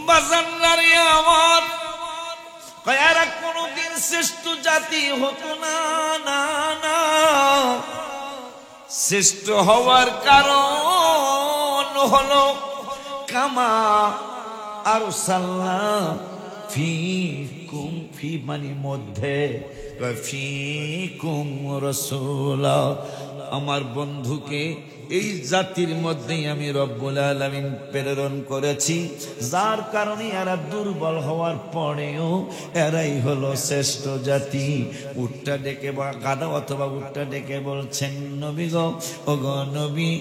বাজান্নারে আমার কয়ারা কোনদিন শ্রেষ্ঠ জাতি হতো না, না না। শ্রেষ্ঠ হওয়ার কারণ হলো কামা আরসালনা ফিকুম, ফি মানে মধ্যে, ফিকুম রাসূলা, আমার বন্ধুকে এই জাতির মধ্যেই আমি রব্বুল আলামিন প্রেরণ করেছি, যার কারণে এরা দুর্বল হওয়ার পরেও এরাই হলো শ্রেষ্ঠ জাতি। উটটা ডেকে বা গাধা অথবা উটটা ডেকে বলছেন, নবী গো, ও গো নবী,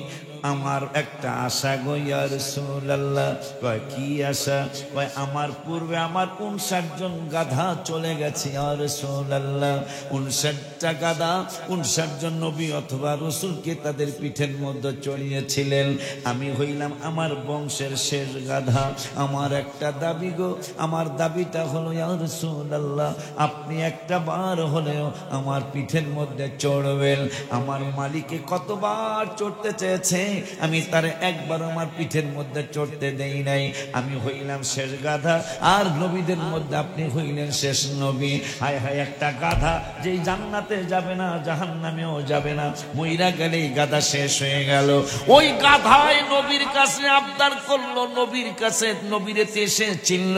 আমার একটা আশা গো ইয়া রাসূলুল্লাহ। কয় কি আশা? কয় আমার পূর্বে আমার 59 জন গাধা চলে গেছে ইয়া রাসূলুল্লাহ। 59টা গাধা, 59 জন নবী অথবা রাসূলকে তাদের পিঠের মধ্যে চড়িয়েছিলেন। আমি হইলাম আমার বংশের শেষ গাধা। আমার একটা দাবি গো, আমার দাবিটা হলো ইয়া রাসূলুল্লাহ, আপনি একটা বার হলেও আমার পিঠের মধ্যে চড়বেন। আমার মালিকে কতবার চড়তে চেয়েছে, আমি তার একবার আমার পিঠের মধ্যে চড়তে দেই নাই। আমি হইলাম শেষ গাধা, আর নবীদের মধ্যে আপনি হইলেন শেষ নবী। হায় হায়, একটা গাধা যেই জান্নাতে যাবে না, জাহান্নামেও যাবে না, মইরা গেলেই গাধা শেষ হয়ে গেল। ওই গাধায় নবীর কাছে আবদার করলো, নবীর কাছে নবীরে এসে চিনল,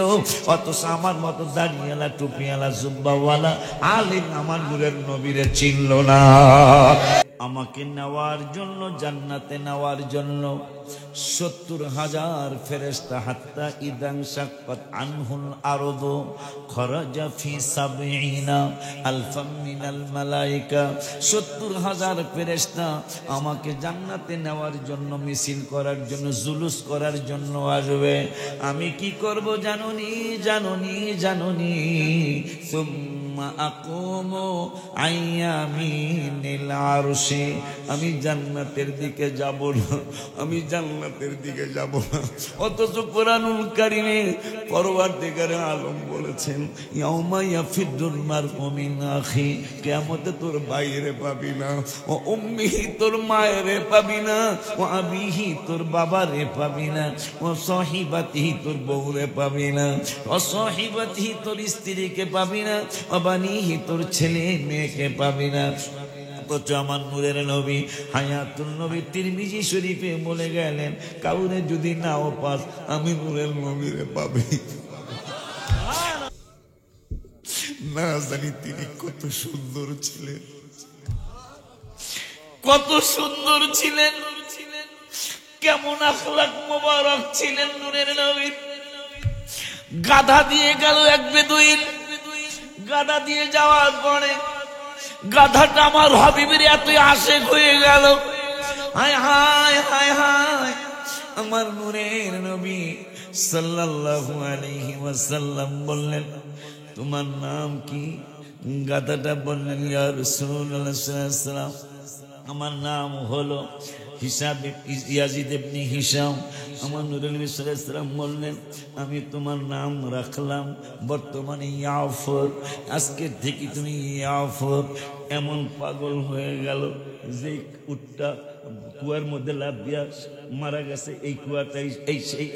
অথচ আমার মতো দাড়িওয়ালা, টুপিওয়ালা, জুব্বাওয়ালা আলিম আমার নূরের নবীরে চিনল না। আমাকে নেওয়ার জন্য, জান্নাতে নেওয়ার জন্য 70,000 ফেরেশতা, হাত্তা ইদাং শাক্কাত আনহুল আরদু খরাজা ফি 70 আলফাম মিনাল মালায়েকা। 70,000 ফেরেশতা আমাকে জান্নাতে নেওয়ার জন্য, মিছিল করার জন্য, জুলুস করার জন্য আসবে। আমি কি করব জানুনি, জানুনি, জানুনি? সুম্মা আকুমু আইয়ামিনিল আরশি, আমি জান্নাতের দিকে যাব না, আমি জান্নাতের দিকে যাব না। অথচ কোরআনুল কারীমে পরওয়ারদিগার আলম বলেছেন, ইয়াউমা ইয়াফিদুল মারউ মিন আখি, কিয়ামতে তোর ভাইরে পাবি না, ও উম্মিহি, তোর মায়েরে পাবি না, ও আবিহি, তোর বাবারে পাবি না, ও সাহিবাতিহি, তোর বউরে পাবি না, ও সাহিবাতিহি, তোর স্ত্রীকে পাবি না, ও বানিহি, তোর ছেলে মেয়েকে পাবি না। অথচ আমার নূরের নবী হায়াতুল নবী তিরমিজি শরীফে বলে গেলেন, কাউরে যদি নাও পাস, আমি নূরের নবীরে পাবি না। জানি তিনি কত সুন্দর ছিলেন, কত সুন্দর ছিলেন, কেমন আখলাক মোবারক ছিলেন নূরের নবী। গাধা দিয়ে গেল এক বেদুইন, গাধা দিয়ে যাওয়ার পরে গাধাটা আমার হাবিবের এত আশেক হয়ে গেল। হায় হায় হায় হায়, আমার নূরের নবী সাল্লাল্লাহু আলাইহি ওয়াসাল্লাম বললেন, তোমার নাম কি? গাধাটা বললেন, ইয়া রাসূলুল্লাহ সাল্লাল্লাহু আলাইহি ওয়াসাল্লাম, আমার নাম হলো হিসাব, ইয়াজিদ ইবনে হিশাম। আমার নূরের নবী সাল্লাল্লাহু আলাইহি ওয়াসাল্লাম বললেন, আমি তোমার নাম রাখলাম বর্তমানে ইয়াফর, আজকে থেকে তুমি ইয়াফর। এমন পাগল হয়ে গেল যে উটটা কুয়ার মধ্যে লাফ দিয়া মারা গেছে, এই কুয়াটাই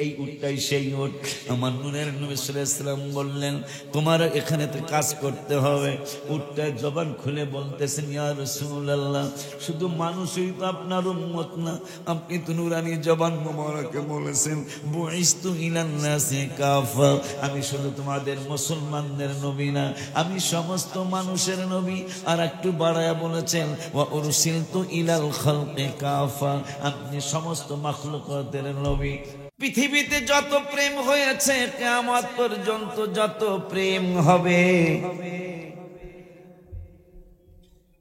এই উটটাই সেই উট। আমার নূরের নবী সাল্লাল্লাহু আলাইহি ওয়াসাল্লাম বললেন, তোমার এখানে তো কাজ করতে হবে। উটটায় জবান খুলে বলতেছেন, ইয়া রাসূলুল্লাহ, শুধু মানুষই তো আপনার উম্মত না, আপনি তো নূরানি জবান মোবারকে বলেছেন, বুইস্তু ইলান নাসি কাফা, আমি শুধু তোমাদের মুসলমানদের নবী না, আমি সমস্ত মানুষের নবী। আর একটু বাড়ায়া বলেছেন, ওয়া উরসিলতু ইলাল খালকি কাফা, আপনি সমস্ত মাখলুকাতের নবী। পৃথিবীতে যত প্রেম হয়েছে, কিয়ামত পর্যন্ত যত প্রেম হবে,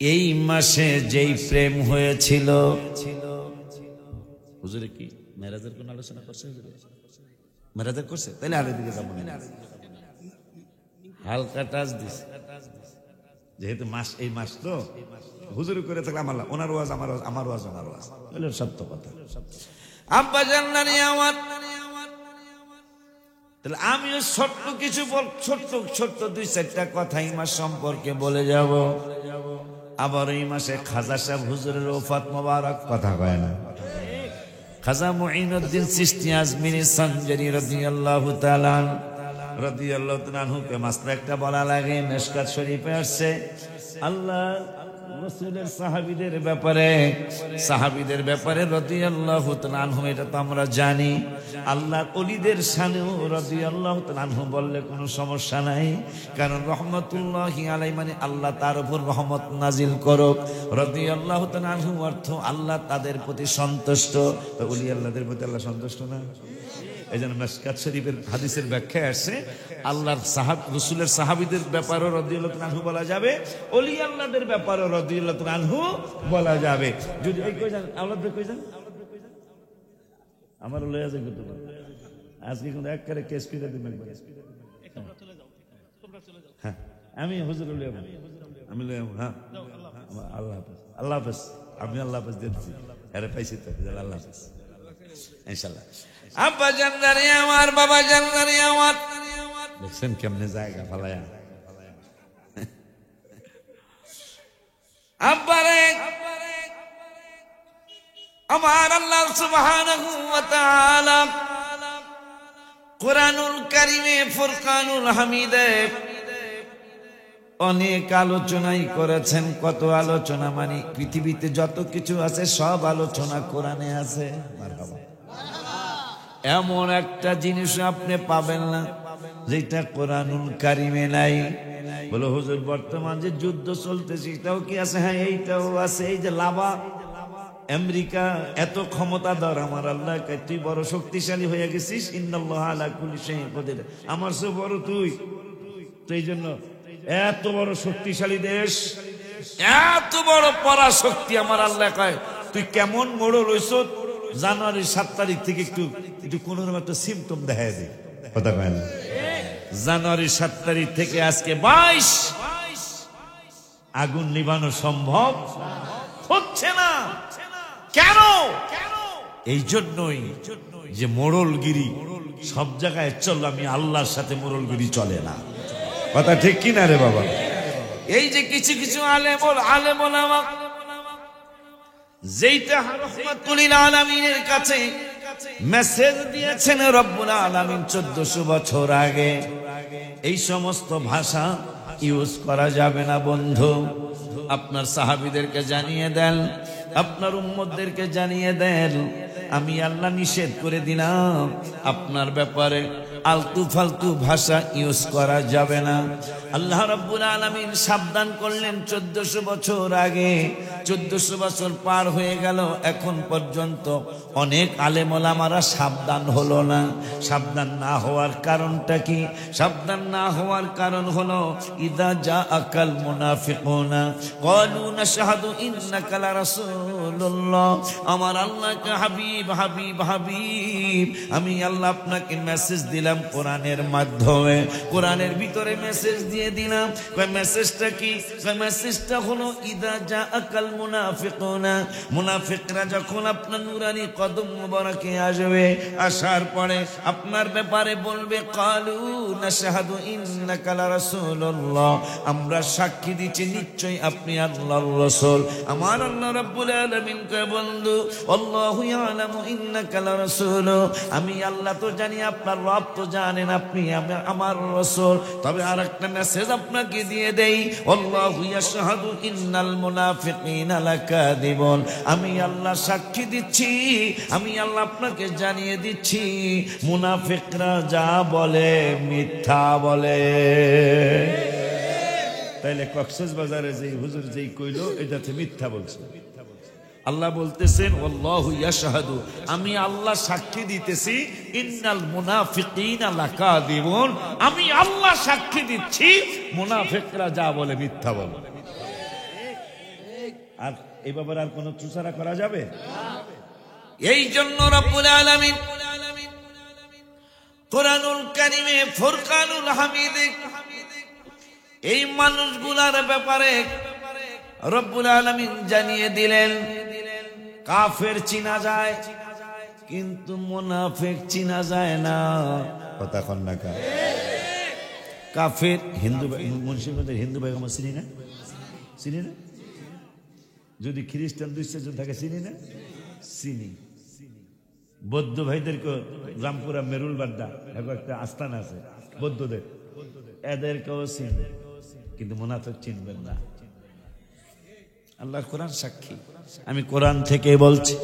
এই মাসে যেই প্রেম হয়েছিল, হুজুরে কি মেরাজের কোন আলোচনা করছে? মেরাজের করছে? তাহলে আর এদিকে যাবো না, হালকা টাচ দিছে, যেহেতু মাস, এই মাস তো হুজুরি করে থাকলে আমার ওনার ওয়াজ, আমার ওয়াজ, আমার ওয়াজ, আমার ওয়াজ, বলে সত্য কথা। আব্বা জান্নানি আমার, তাহলে আমিও ছোট্ট কিছু ছোট্ট ছোট্ট 2-4টা কথা এই মাস সম্পর্কে বলে যাব। আবার এই মাসে খাজা সাহেব হুজুরের ওফাত মোবারক, কথা কয় না? খাজা মুঈনুদ্দিন চিশতি আজমিরি সানজারি রাদিয়াল্লাহু তাআলা কে মাত্র একটা বলা লাগে। মিশকাত শরীফে আসছে আল্লাহ রাসূলের সাহাবীদের ব্যাপারে রাদিয়াল্লাহু তাআলা আনহুম, এটা তো আমরা জানি। আল্লাহর ওলিদের শানেও রাদিয়াল্লাহু তাআলা আনহু বললে কোনো সমস্যা নাই, কারণ রহমতুল্লাহি আলাইহি মানে আল্লাহ তার উপর রহমত নাজিল করুক। রাদিয়াল্লাহু তাআলা আনহু অর্থ আল্লাহ তাদের প্রতি সন্তুষ্ট। তো ওলি আল্লাহদের প্রতি আল্লাহ সন্তুষ্ট না? এই জন্য মিশকাত শরীফের হাদিসের ব্যাখ্যায় আসছে আল্লাহর রাসূলের সাহাবীদের ব্যাপারে রাদিয়াল্লাহু তাআলা আনহু বলা যাবে, ওলি আল্লাহদের ব্যাপারে রাদিয়াল্লাহু তাআলা আনহু বলা যাবে। যদি এই কই যান আল্লাহদের কই যান আমার লয়ে আছে কিন্তু আজকে কিন্তু একবারে কেস করে দিবেন। হ্যাঁ আমি হুজুর লয়ে আমি লয়ে হ্যাঁ আল্লাহ হাফেজ আল্লাহ হাফেজ আমি আল্লাহ হাফেজ দিচ্ছি। আরে পাইছি তো আল্লাহ হাফেজ ইনশাআল্লাহ। আব্বা জানদারি আমার, বাবা জানদারি আমার, দেখছেন কেমনে জায়গা ফালায়া। আব্বারে আমার আল্লাহ সুবহানাহু ওয়া তাআলা কুরআনুল কারীমে ফুরকানুল হামিদে অনেক আলোচনাই করেছেন। কত আলোচনা মানে পৃথিবীতে যত কিছু আছে সব আলোচনা কোরআনে আছে। মারহাবা। এমন একটা জিনিস আপনি পাবেন না যেটা কোরআনুল কারীমে নাই। বলো হুজুর বর্তমান যে যুদ্ধ চলতেছে এটাও কি আছে? হ্যাঁ এইটাও আছে। এই যে লাভা আমেরিকা এত ক্ষমতাধর, আমার আল্লাহ তুই বড় শক্তিশালী হয়ে গেছিস, ইন্নাল্লাহা আলা কুল্লি শাইইন কাদির, আমার চেয়ে বড় তুই। তো এই জন্য এত বড় শক্তিশালী দেশ, এত বড় পরাশক্তি, আমার আল্লাহ কয় তুই কেমন মোড় রইছ। জানুয়ারির 7 তারিখ থেকে একটু কোন একটা সিমটম দেখা যায়, কথা কয় না? জানুয়ারির 7 তারিখ থেকে আজকে 22, আগুন নিভানো সম্ভব হচ্ছে না। কেন? এই জন্যই যে মোড়লগিরি সব জায়গায় চল, আমি আল্লাহর সাথে মোড়লগিরি চলে না। কথা ঠিক কিনা রে বাবা? এই যে কিছু কিছু আলেম ওলামা যেইটা রাহমাতুল লিল আলামিনের কাছে মেসেজ দিয়েছেন রব্বুল আলামিন 1400 বছর আগে, এই সমস্ত ভাষা ইউজ করা যাবে না বন্ধু। আপনার সাহাবীদেরকে জানিয়ে দেন, আপনার উম্মতদেরকে জানিয়ে দেন, আমি আল্লাহ নিষেধ করে দিলাম আপনার ব্যাপারে আলতু ফালতু ভাষা ইউজ করা যাবে না। আল্লাহ রাব্বুল আলামিন সাবধান করলেন 1400 বছর আগে। 1400 বছর পার হয়ে গেল, এখন পর্যন্ত অনেক আলেম ওলামারা সাবধান হলো না। সাবধান না হওয়ার কারণটা কি? সাবধান না হওয়ার কারণ হলো ইদা জাআকাল মুনাফিকুনা ক্বালু নাশহাদু ইন্নাকা লা রাসূলুল্লাহ। আমার আল্লাহকে হাবিব হাবিব হাবিব, আমি আল্লাহ আপনাকে মেসেজ দিলাম কোরআনের মাধ্যমে, কোরআনের ভিতরে মেসেজ দিয়ে দিলাম। মেসেজটা কি? মেসেজটা হলো ইদা জাআকাল মুনাফিকুনা, মুনাফিকরা যখন আপনার নুরানি কদম মুবারকে আসবে, আসার পরে আপনার ব্যাপারে বলবে ক্বালু নাশহাদু ইন্নাকা লা রাসূলুল্লাহ, আমরা সাক্ষী দিচ্ছি নিশ্চয়ই আপনি আল্লাহর রাসূল। আমার আল্লাহ রাব্বুল আলামিন কয় বন্ধু আল্লাহু ইয়ালামু ইন্নাকা লা রাসূল, আমি আল্লাহ তো জানি, আপনার রব তো জানেন আপনি আমার রাসূল। তবে আরেকটা মেসেজ আপনাকে দিয়ে দেই, আল্লাহু ইয়াশহাদু ইন্নাল মুনাফিকিনা লাকাযিবুন, আমি আল্লাহ সাক্ষী দিচ্ছি, আমি আল্লাহ আপনাকে জানিয়ে দিচ্ছি মুনাফিকরা যা বলে মিথ্যা বলে। তাইলে কক্সবাজারে যে হুজুর যেই কইলো এটাতে মিথ্যা বলছে। আল্লাহ বলতেছেন আল্লাহু ইয়াশহাদু, আমি আল্লাহ সাক্ষী দিতেছি, ইন্নাল মুনাফিকিনা লাকাযিবুন, আমি আল্লাহ সাক্ষী দিচ্ছি মুনাফিকরা যা বলে মিথ্যা বলে। আর এই ব্যাপারে আর কোনো চুচারা করা যাবে? এই জন্য রব্বুল আলামিন কোরআনুল কারীমে ফুরকানুল হামিদে এই মানুষগুলার ব্যাপারে রব্বুল আলামিন জানিয়ে দিলেন, কাফের চিনা যায় কিন্তু মুনাফিক চিনা যায় না। কথা কন না কা? কাফের হিন্দু মুন্সিগঞ্জের হিন্দু ভাই আমার চিনি না, চিনি না। যদি খ্রিস্টান 200 জন থাকে চিনি না, চিনি। বৌদ্ধ ভাইদেরকে রামপুরা মেরুল বাড্ডা একটা আস্থান আছে বৌদ্ধদের, এদেরকেও চিনবে, কিন্তু মুনাফিক চিনবেন না। আল্লাহর কোরআন সাক্ষী, আমি কোরআন থেকে বলছি।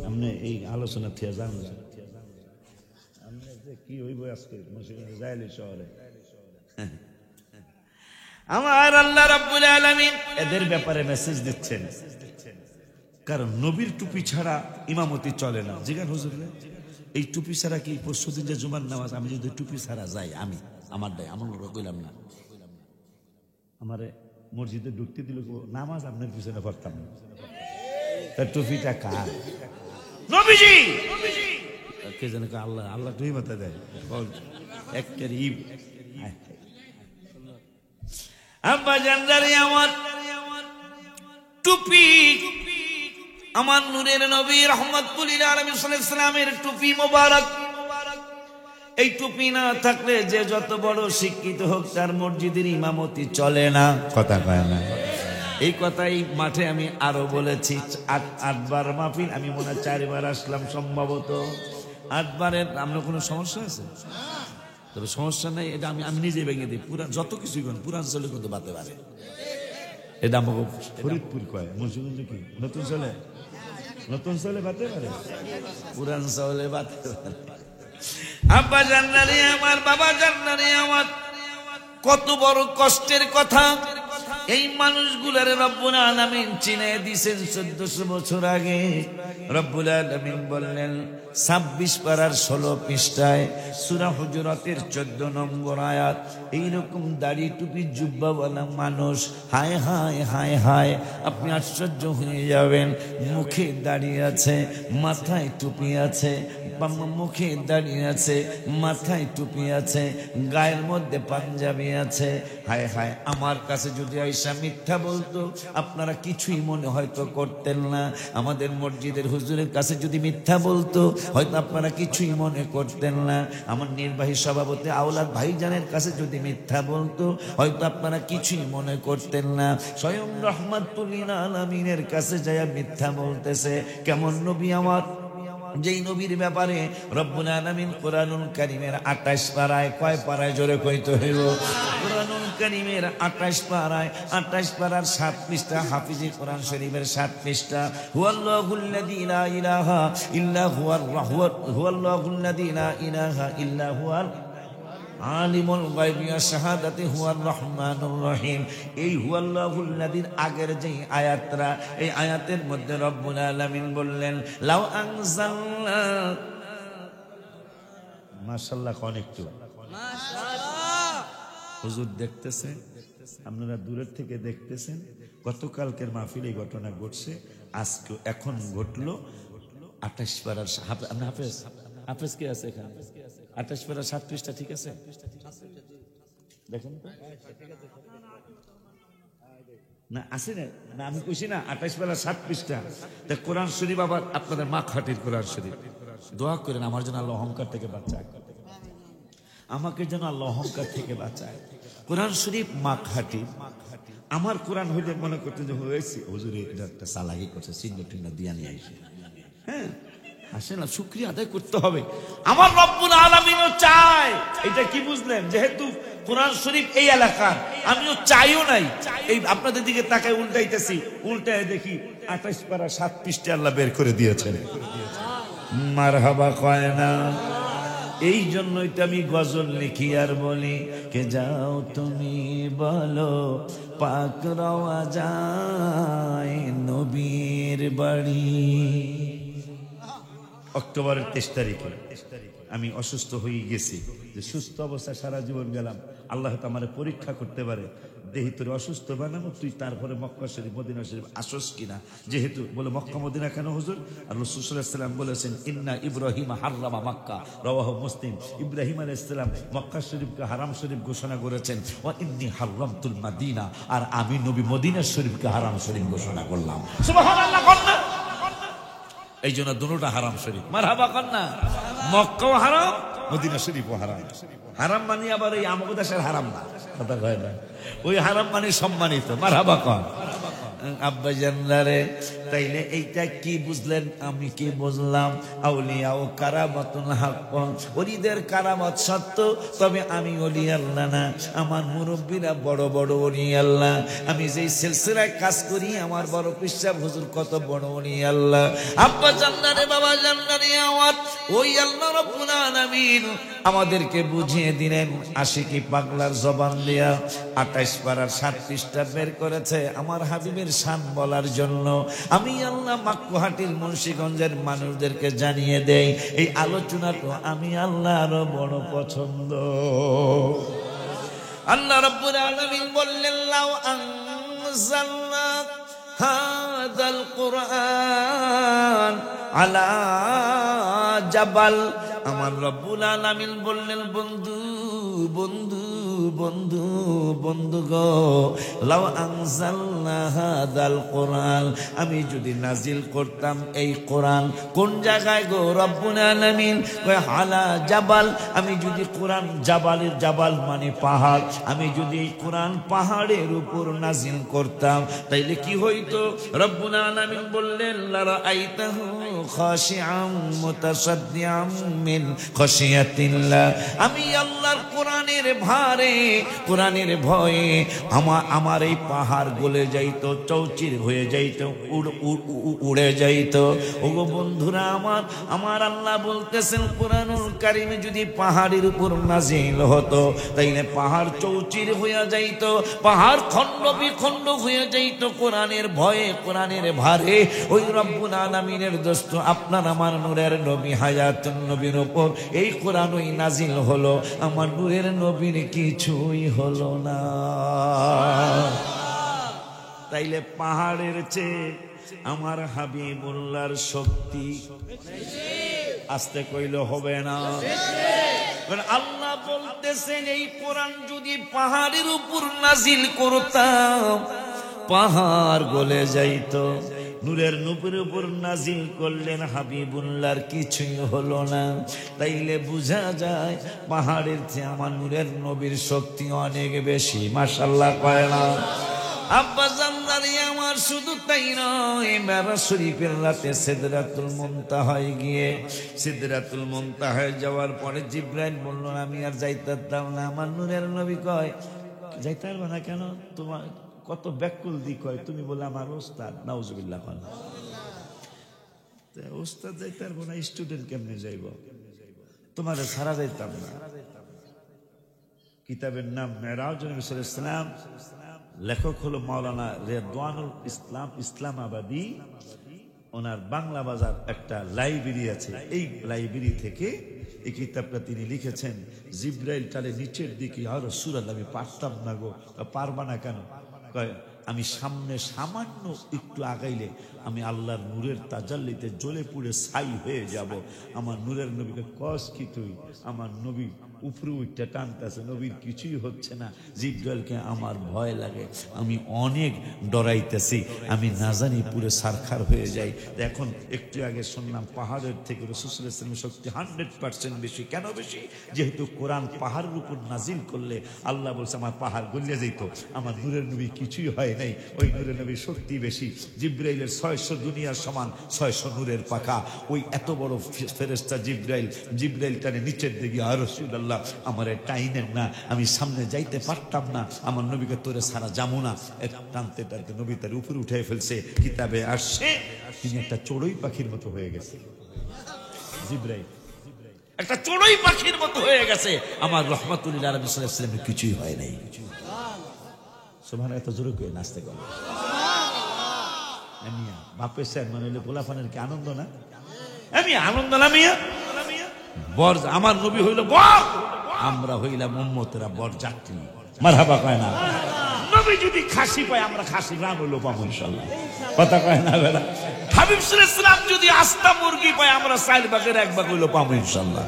আপনি এই আলোচনা থেকে জানবেন কি হইব আজকে জাহেলি শহরে। আমার আল্লাহ রাব্বুল আলামিন এদের ব্যাপারে মেসেজ দিচ্ছেন, কারণ নবীর টুপি ছাড়া ইমামতি চলে না। জিগান হুজুর, এই টুপি ছাড়া কি পরশুদিন যে জুমার নামাজ আমি যদি টুপি ছাড়া যাই, আমি আমার দায় আমার কইলাম না, আমারে মসজিদে ঢুকতে দিল নামাজ আপনার পিছনে পড়তাম না, তার টুপিটা কার? নবীজি। কে জানে আল্লাহ আল্লাহ টুপি মাথা দেয় একটা ইব। আব্বা জানদারি আমার টুপি, আমার নূরের নবী রাহমাতুল লিল আলামিন সাল্লাল্লাহু আলাইহি ওয়াসাল্লামের টুপি মোবারক। এই টুপি না থাকলে যে যত বড় শিক্ষিত হোক তার মসজিদের ইমামতি চলে না। কথা কয় না? এই কথাই মাঠে আমি আরো বলেছি। 8বার মাহফিল, আমি মনে হয় 4বার আসলাম সম্ভবত। 8বারের আপনার কোনো সমস্যা আছে? তবে সমস্যা নেই, এটা আমি নিজে ভেঙে দিই। পুরা যত কিছুই করেন পুরাঞ্চলে কিন্তু বাতে পারে। এটা আমাকে ফরিদপুর কয়, মুন্সিগঞ্জ কি নতুন চলে বাতে পারে, পুরাঞ্চলে বাতে পারে। আব্বা জান্নারি আমার, বাবা জান্নারি আমার, কত বড় কষ্টের কথা। এই মানুষগুলার রব্বুল আলামিন চিনে দিয়েছেন 1400 বছর আগে। রব্বুল আলামিন বললেন 26 পারার 16 পৃষ্ঠায় সূরা হুজুরাতের 14 নম্বর আয়াত, এইরকম দাড়ি টুপি জুব্বাওয়ালা মানুষ, হায় হায় হায় হায়, আপনি আশ্চর্য হয়ে যাবেন। মুখে দাড়ি আছে, মাথায় টুপি আছে, মুখে দাঁড়িয়ে আছে, মাথায় টুপি আছে, গায়ের মধ্যে পাঞ্জাবি আছে। হায় হায়, আমার কাছে যদি আয়েশা মিথ্যা বলতো আপনারা কিছুই মনে হয়তো করতেন না। আমাদের মসজিদের হুজুরের কাছে যদি মিথ্যা বলতো হয়তো আপনারা কিছুই মনে করতেন না। আমার নির্বাহী সভাপতি আওলাদ ভাইজানের কাছে যদি মিথ্যা বলতো হয়তো আপনারা কিছুই মনে করতেন না। স্বয়ং রাহমাতুল লিল আলামিনের কাছে যায় মিথ্যা বলতেছে। কেমন নবী আমার, যেই নবীর ব্যাপারে রব্বুল আলামিন কোরআনুল কারীমের 28 পারায়, কয় পারায় জোরে কইতে হইব? কোরআনুল কারীমের 28 পারায়, 28 পারার 7 পৃষ্ঠা, হাফিজে কোরআন শরীফের 7 পৃষ্ঠা। হুয়াল্লাহুল্লাযী লা ইলাহা ইল্লা হুয়াল্লাহুল্লাযী লা ইলাহা ইল্লা হুয়াল আলিমুল গায়বি ওয়াশ শাহাদাতি হুয়ার রহমানুর রহিম। এই হুয়াল্লাহুল্লাযীর আগের যে আয়াতরা, এই আয়াতের মধ্যে রব্বুল আলামিন বললেন লাউ আনজালনা, মাশাআল্লাহ, অনেকটু মাশাআল্লাহ হুজুর দেখতেছে, আপনারা দূরের থেকে দেখতেছেন। গতকালকের মাহফিলে এই ঘটনা ঘটছে, আজকে এখন ঘটলো। 28 পারার হাফেজ কে আছে এখানে? 28 পারা 7 পৃষ্ঠা, ঠিক আছে? দেখেন না, আছে না? আমি কইছি না 28 পারা 7 পৃষ্ঠা। তা কোরআন শরীফ আবার আপনাদের মা খাটির কোরআন শরীফ। দোয়া করেন আমার জন্য আল্লাহ অহংকার থেকে বাঁচায়, আমাকে যেন আল্লাহ অহংকার থেকে বাঁচায়। কোরআন শরীফ মা খাটি। আমার কোরআন হইলে মনে করতে যে হয়েছে হুজুর এটা একটা চালাকি করছে, চিহ্ন টিহ্ন দিয়া নিয়ে আইসে। হ্যাঁ, আসে না, শুকরিয়া আদায় করতে হবে। আমার রব্বুল আলামিনও চায়। এটা কি বুঝলেন? যেহেতু কোরআন শরীফ এই এলাকার, আমিও চাইও নাই। এই আপনাদের দিকে তাকায় উল্টাইতেছি, উল্টায় দেখি 28 পারা 7 পৃষ্ঠা আল্লাহ বের করে দিয়েছেন। মারহাবা কয় না? এই জন্যই তো আমি গজল লিখি আর বলি, কে যাও তুমি বলো পাক রওয়া যায় নবীর বাড়ি। অক্টোবরের 23 তারিখে আমি অসুস্থ হয়ে গেছি। যে সুস্থ অবস্থায় সারা জীবন গেলাম, আল্লাহ তো আমার পরীক্ষা করতে পারে, দেহি তোর অসুস্থ বানাবো, তুই তারপরে মক্কা শরীফ মদিনা শরীফ আসস কিনা। যেহেতু বলে মক্কা মদিনা কেন হুজুর? আর রাসূল সাল্লাল্লাহু আলাইহি ওয়াসাল্লাম বলেছেন ইন্না ইব্রাহিম হাররামা মক্কা, রাওয়াহু মুসলিম। ইব্রাহিম আলাইহিস সালাম মক্কা শরীফকে হারাম শরীফ ঘোষণা করেছেন। ওয়া ইন্নী হাররামতুল মাদিনা, আর আমি নবী মদিনা শরীফকে হারাম শরীফ ঘোষণা করলাম। সুবহানাল্লাহ। কন্যা এই জন্য দুটোটা হারাম শরীফ। মারহাবা কন্যা। মক্কাও হারাম, মদিনা শরীফও হারাম। হারাম মানে আবার এই আমাদের দেশের হারাম না, কথা কয় না, ওই হারাম মানে সম্মানিত। মারহাবা কন। আব্বা জানলারে তাইলে এইটা কি বুঝলেন? আমি কি বুঝলাম? আউলিয়া ও কারামাতুল হক, ওলিদের কারামত সত্য, তবে আমি ওলি আল্লাহ না। আমার মুরব্বীরা বড় বড় ওলি আল্লাহ। আমি যেই সিলসিলায় কাজ করি, আমার বড় পিসাব হুজুর কত বড় ওলি আল্লাহ। আব্বা জান্নারে, বাবা জান্নারে, আমার ওই আল্লাহ রাব্বুল আলামিন আমাদেরকে বুঝিয়ে দিলেন। আশিকি পাগলার জবান দিয়া 28 পারার 7 পৃষ্ঠা বের করেছে আমার হাবিবের শান বলার জন্য। আমি আল্লাহ মাক্কুহাটির মুন্সিগঞ্জের মানুষদেরকে জানিয়ে দেই, এই আলোচনাটা আমি আল্লাহর বড় পছন্দ। আল্লাহ রাব্বুল আলামিন বললেন, লাউ আনজালনা হাযাল কুরআন আলা জাবাল। আমার রব্বুল আলামিন বললেন, বন্ধু বন্ধু বন্ধু বন্ধু গো, লাউ আনজালনা হাযাল কুরআন, আমি যদি নাজিল করতাম এই কোরআন। কোন জায়গায় গো? রব্বুল আলামিন কয় আলা জাবাল, আমি যদি কোরআন জাবালের, জাবাল মানে পাহাড়, আমি যদি এই কোরআন পাহাড়ের উপর নাজিল করতাম তাইলে কি হইতো? রব্বুল আলামিন বললেন, লারাআইতাহু খাশিআম মুতাসাদ্দিআম মিন খাশিয়াতিল্লাহ। আমি আল্লাহর কোরআনের ভারে, কোরআনের ভয়ে আমার এই পাহাড় গলে যাইতো, চৌচির হয়ে যাইতো, উড়ে যাইতো। ওগো বন্ধুরা আমার, আমার আল্লাহ বলতেছেন কোরআনুল কারীমে যদি পাহাড়ের উপর নাজিল হতো তাইলে পাহাড় চৌচির হয়ে যাইতো, পাহাড় খণ্ড বিখণ্ড হয়ে যাইতো কোরআনের ভয়ে, কোরআনের ভারে। ওই রব্বুল আলামিনের দোস্ত আপনার আমার নূরের নবী হায়াতুন নবীর উপর এই কোরআন ওই নাজিল হলো, আমার নূরের নবীর কিছুই হলো না। তাইলে পাহাড়ের চেয়ে আমার হাবিবুল্লাহর শক্তি আস্তে কইলে হবে না। আল্লাহ বলতেছেন, এই কোরআন যদি পাহাড়ের উপর নাজিল করতাম পাহাড় গলে যাইতো। নূরের নূরের উপর নাজিল করলেন, হাবিবুল্লাহর কিছুই হলো না। তাইলে বোঝা যায় পাহাড়ের চেয়ে আমার নূরের নবীর শক্তি অনেক বেশি। মাশাআল্লাহ কয় না? আব্বা জান্নারি আমার, শুধু তাই নয়, মেরাজ শরীফের রাতে সিদরাতুল মুনতাহায় গিয়ে, সিদরাতুল মুনতাহায় যাওয়ার পরে জিবরাইল বলল, আমি আর যাইতে পারতাম না। আমার নূরের নবী কয়, যাইতে পারবে না কেন? তোমার কত ব্যাকুল দিক হয়, তুমি বলে আমার ওস্তাদ। নাউজুবিল্লাহ। ওস্তাদ যাইতে পারবো না, স্টুডেন্ট কেমনে যাইব? তোমার সারা যাইতাম না। কিতাবের নাম মেরাজ নবী সাল্লাল্লাহু আলাইহি ওয়াসাল্লাম, লেখক হলো মাওলানা রেদওয়ানুল ইসলাম ইসলামাবাদী। ওনার বাংলা বাজার একটা লাইব্রেরি আছে, এই লাইব্রেরি থেকে এই কিতাবটা তিনি লিখেছেন। জিবরাইল তালে নিচের দিকে, ইয়া রাসূলুল্লাহ আমি পারতাম না গো। পারবা না কেন? কয়, আমি সামনে সামান্য একটু আগাইলে আমি আল্লাহর নূরের তাজাল্লিতে জ্বলে পুড়ে ছাই হয়ে যাব। আমার নূরের নবীকে কস কি তুই? আমার নবী উপরে উঠতে টানতেছে, নবীর কিছুই হচ্ছে না। জিবরাইলকে আমার ভয় লাগে, আমি অনেক ডরাইতেছি, আমি না জানি পুরো সারখার হয়ে যাই। এখন একটু আগে শুনলাম পাহাড়ের থেকে রাসূল সাল্লাল্লাহু আলাইহি ওয়াসাল্লামের শক্তি 100% বেশি। কেন বেশি? যেহেতু কোরআন পাহাড়ের উপর নাজিল করলে আল্লাহ বলছে আমার পাহাড় গলিয়ে যেত, আমার নূরের নবী কিছুই হয় নাই। ওই নূরের নবীর শক্তি বেশি। জিবরাইলের 600 দুনিয়ার সমান 600 নূরের পাখা। ওই এত বড় ফেরেশতা জিবরাইল, জিবরাইলটারে নিচের দিকে, ইয়া রাসূলুল্লাহ আমার টাইনেন না, আমি সামনে যাইতে পারতাম না, আমার নবীকে তোরে সারা যাবো না। টানতে টানতে নবী তার উপরে উঠে ফেলছে। কিতাবে আসছে তিনি একটা চড়ুই পাখির মতো হয়ে গেছে। জিবরাইল একটা চড়ুই পাখির মতো হয়ে গেছে। আমার রাহমাতুল লিল আলামিন সাল্লাল্লাহু আলাইহি ওয়াসাল্লামের কিছুই হয় নাই। সুবহানাল্লাহ। এত জোরে করে নাচতে গেল। মিয়া বাপের স্যার মানে হইলে পোলাপানের কি আনন্দ না? আমি আনন্দ না মিয়া? বর আমার নবী হইল বর, আমরা হইলাম উম্মতেরা বর যাত্রী। মারহাবা কয় না? নবী যদি খাসি পায় আমরা খাসি রাম হইলো পাবো ইনশাআল্লাহ। কথা কয় না বেলা? হাবিব সাল্লাল্লাহু আলাইহি ওয়াসাল্লাম যদি আস্তা মুরগি পায় আমরা 4 ভাগের 1 ভাগ হইলো পাবো ইনশাআল্লাহ।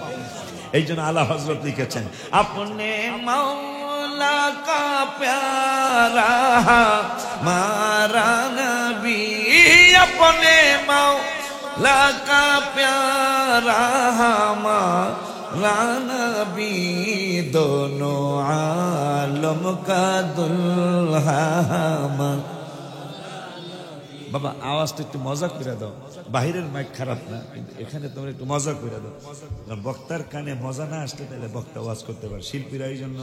এই জন্য আলা হযরত লিখেছেন, আপনে মাওলা কা প্যারা মারা নবী, আপনে মাওলা का प्यारा हमारा नबी, दोनों आलम का दुल्हा বাবা আওয়াজটা একটু মজা করে দাও, বাহিরের মাইক খারাপ না, কিন্তু এখানে তোমরা একটু মজা করে দাও। কারণ বক্তার কানে মজা না আসলে তাহলে বক্তা আওয়াজ করতে পারে। শিল্পীরা এই জন্য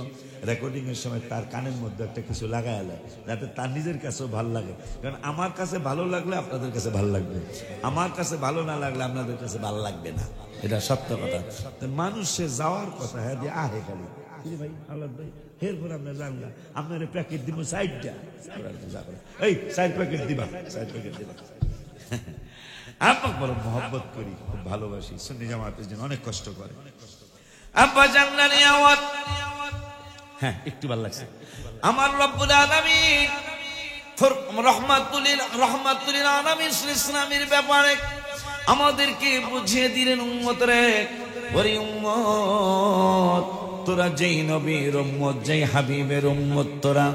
রেকর্ডিং এর সময় তার কানের মধ্যে একটা কিছু লাগায় দেয়, যাতে তার নিজের কাছেও ভালো লাগে। কারণ আমার কাছে ভালো লাগলে আপনাদের কাছে ভালো লাগবে, আমার কাছে ভালো না লাগলে আপনাদের কাছে ভালো লাগবে না, এটা সত্য কথা। মানুষে যাওয়ার কথা, হ্যাঁ দিয়ে আহে খালি ভাই আল্লাহ ভাই এরপর আমরা জানলাম আপনার প্যাকেট দিব সাইডটা, এই সাইড প্যাকেট দিবা, সাইড প্যাকেট দিবা। আপনাকে বড় মহব্বত করি, খুব ভালোবাসি। সুন্নি জামাতের জন্য অনেক কষ্ট করে। আব্বা জানলানি আওয়াজ, হ্যাঁ একটু ভালো লাগছে। আমার রব্বুল আলামিন রহমাতুল আলামিন ইসলামের ব্যাপারে আমাদেরকে বুঝিয়ে দিলেন, উম্মত রে, ওরে উম্মত, তোরা যেই নবীর উম্মত, যেই হাবিবের উম্মত, তোরা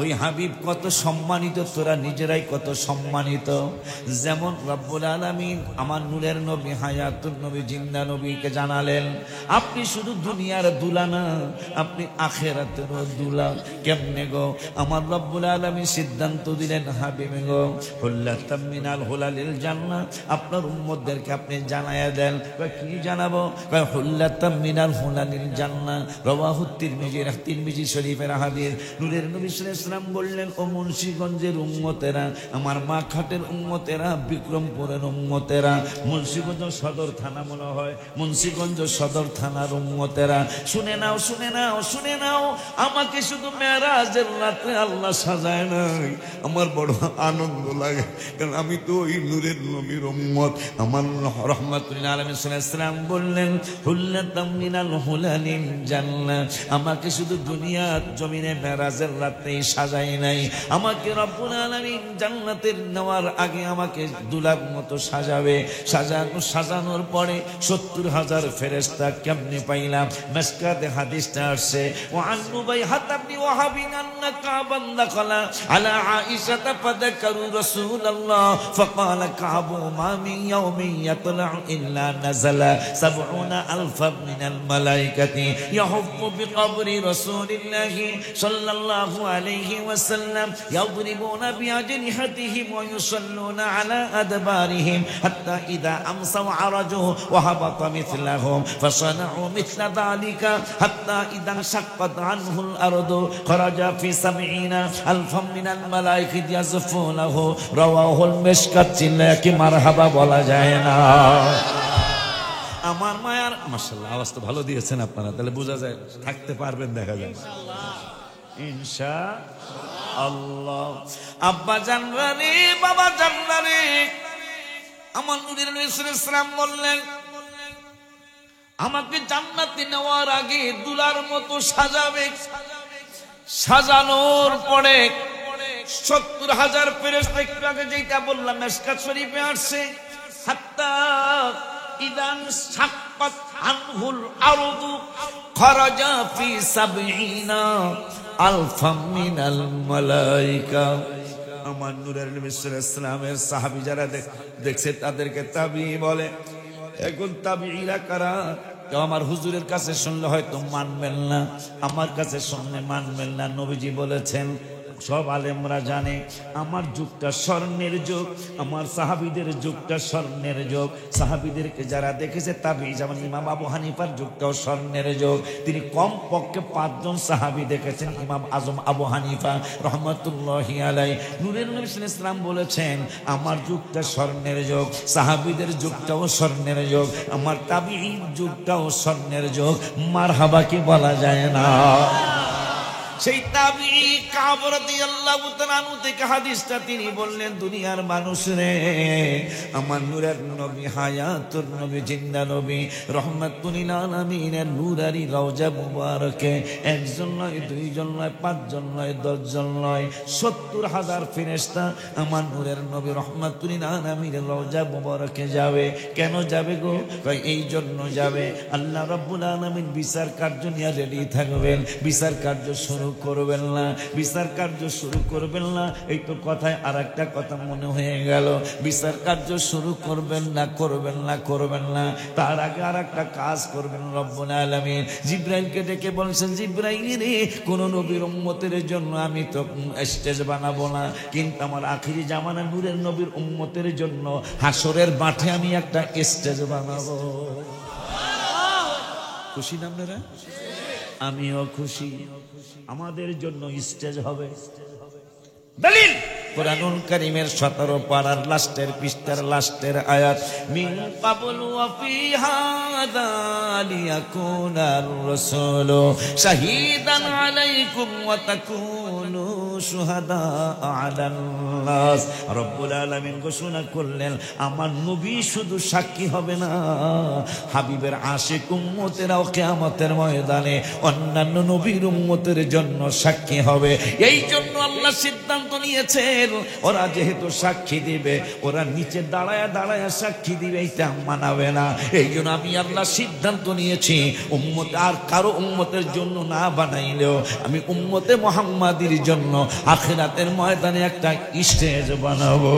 ওই হাবিব কত সম্মানিত, তোরা নিজেরাই কত সম্মানিত। যেমন রব্বুল আলামিন আমার নূরের নবী, হায়াতুন নবী, জিন্দা নবীকে জানালেন আপনি শুধু দুনিয়ার দুলা না, আপনি আখিরাতেরও দুলা। কেমনে গো? আমার রব্বুল আলামিন সিদ্ধান্ত দিলেন, হাবিব গো, হুল্লাতাম মিনাল হুলালিল জান্নাহ, আপনার উম্মতদেরকে আপনি জানায়া দেন। কি জানাবো? হুল্লাতাম মিনাল হুলালিল জান্নাহ, রাওয়াহু তিরমিজি শরীফের হাদিস। নূরের নবী ইসলাম বললেন, ও মুন্সিগঞ্জের উম্মতেরা, আমার মা খাটের উম্মতেরা, বিক্রমপুরের উম্মতেরা, মুন্সিগঞ্জ সদর থানা মনে হয়, মুন্সিগঞ্জ সদর থানার উম্মতেরা, শুনে নাও, শুনে নাও, শুনে নাও, আমাকে শুধু মেরাজের রাতে আল্লাহ সাজায় নাই, আমার বড় আনন্দ লাগে, কারণ আমি তো ওই নূরের নবীর উম্মত। আমার রহমাতুল আলামিন সাল্লাল্লাহু আলাইহি ওয়াসাল্লাম বললেন, হুল্লাতাম মিনাল হুলালিল জান্নাহ, আমাকে শুধু দুনিয়ার জমিনে মেরাজের রাতে সাজাই নাই, আমাকে রব্বুল আলামিন জান্নাতের নেওয়ার আগে আমাকে দুলার মতো সাজাবে। সাজানোর পরে ৭০,০০০ ফেরেশতা কেমনে পাইলাম? মিশকাতে হাদিসটা আসছে, ওয়া আন উবাইহাত ইবনে ওয়াহাব আন্না কাবান দাখালা আলা আয়েশা ফাযাকারু রাসূলুল্লাহ ফাকালা কাবু মা মিন ইয়াউমিন ইয়াতলাউ ইল্লা নাযালা ৭০,০০০ মিনাল মালায়েকাতি ইয়াহুফু বিকবরি রাসূলিল্লাহি সাল্লাল্লাহু আলাইহি ওয়াসাল্লাম ইয়াদরিবুনা বিআজনিহাতিহিম ওয়া ইউসাল্লুনা আলা আদবারিহিম হাত্তা ইযা আমসাউ আরাজু ওয়া হাবাতা মিথলাহুম ফাসানাউ মিথলা যালিকা হাত্তা ইযা শাক্কাত আনহুল আরদু খরাজা ফি ৭০,০০০ মিনাল মালায়েকাতি ইয়াযফুনাহু। রাওয়াহুল মিশকাত। চিল্লায়া কি মারহাবা বলা যায় না? আমার মায়ার মাশাআল্লাহ, আওয়াজ তো ভালো দিয়েছেন আপনারা, তাহলে বোঝা যায় থাকতে পারবেন, দেখা যায় ইনশাআল্লাহ। আব্বা জানরানি, বাবা জানরানি, আমার নূরের নবী সাল্লাল্লাহু আলাইহি ওয়াসাল্লাম বললেন, আমাকে জান্নাতে নেওয়ার আগে দুলার মতো সাজাবে। সাজানোর পরে ৭০,০০০ ফেরেশতা, একটু আগে যেটা বললাম মিশকাত শরীফে আসছে, হাত্তা ইদান শাক্কাত আনহুল আরদু খরাজা ফি ৭০,০০০ মিনাল মালায়েকা। আমার নূরের নবী সাল্লাল্লাহু আলাইহি ওয়াসাল্লামের সাহাবী যারা দেখছে তাদেরকে তাবিঈ বলে। এখন তাবিঈরা কারা? আমার হুজুরের কাছে শুনলে হয়তো মানবেন না, আমার কাছে শুনলে মানবেন না। নবীজি বলেছেন, সব আলেমরা জানে আমার যুগটা স্বর্ণের যুগ, আমার সাহাবীদের যুগটা স্বর্ণের যুগ। সাহাবীদেরকে যারা দেখেছে তাবিঈ, যেমন ইমাম আবু হানিফার যুগটাও স্বর্ণের যুগ। তিনি কম পক্ষে ৫ জন সাহাবী দেখেছেন। ইমাম আজম আবু হানিফা রহমাতুল্লাহি আলাইহি। নূরের নবী সাল্লাল্লাহু আলাইহি ওয়াসাল্লাম বলেছেন, আমার যুগটা স্বর্ণের যুগ, সাহাবীদের যুগটাও স্বর্ণের যুগ, আমার তাবিঈর যুগটাও স্বর্ণের যুগ। মারহাবা কি বলা যায় না? সেই তাবিঈ কাব রাদিয়াল্লাহু তাআলা আনহু থেকে হাদিসটা তিনি বললেন, দুনিয়ার মানুষ রে, আমার নূরের নবী, হায়াতুর নবী, জিন্দা নবী, রহমাতুল আলামিনের নূরারি রওজা মুবারকে একজন নয়, দুইজন নয়, ৫ জন নয়, ১০ জন নয়, ৭০,০০০ ফেরেশতা আমার নূরের নবী রহমাতুল আলামিনের রওজা মুবারকে যাবে। কেন যাবে গো? এই জন্য যাবে, আল্লাহ রাব্বুল আলামিন বিচার কার্য নিয়ে রেডি থাকবেন। বিচার কার্য শুরু শুরু করবেন না, বিচার কার্য শুরু করবেন না। এই তো কথায় আর একটা কথা মনে হয়ে গেল, বিচার কার্য শুরু করবেন না, করবেন না, করবেন না, তার আগে আর একটা কাজ করবেন। রব্বুল আলামিন জিবরাইলকে ডেকে বলছেন, জিবরাইল রে, কোন নবীর উম্মতের জন্য আমি তো স্টেজ বানাবো না, কিন্তু আমার আখিরি জামানা নূরের নবীর উম্মতের জন্য হাসরের মাঠে আমি একটা স্টেজ বানাবো। খুশি না আপনারা? আমিও খুশি, আমাদের জন্য স্টেজ হবে। দলিল কুরআনুল কারীমের 17 পারার লাস্টের পৃষ্ঠার লাস্টের আয়াত, মিন ক্বাবলু ওয়া ফি হাযা লিয়াকুনার রাসূলু শাহীদান আলাইকুম ওয়া তাকুনু শুহাদা আলান নাস। রব্বুল আলামিন ঘোষণা করলেন, আমার নবী শুধু সাক্ষী হবে না, হাবিবের আশিক উম্মতেরাও কিয়ামতের ময়দানে অন্যান্য নবীর উম্মতের জন্য সাক্ষী হবে। এই জন্য আল্লাহ সিদ্ধান্ত নিয়েছেন, ওরা যেহেতু সাক্ষী দিবে, ওরা নিচে দাঁড়ায় দাঁড়ায় সাক্ষী দিবে, এটা মানাবে না। এই জন্য আমি আল্লাহ সিদ্ধান্ত নিয়েছি, উম্মত আর কারো উম্মতের জন্য না বানাইলেও আমি উম্মতে মুহাম্মাদির জন্য আখিরাতের ময়দানে একটা স্টেজ বানাবো।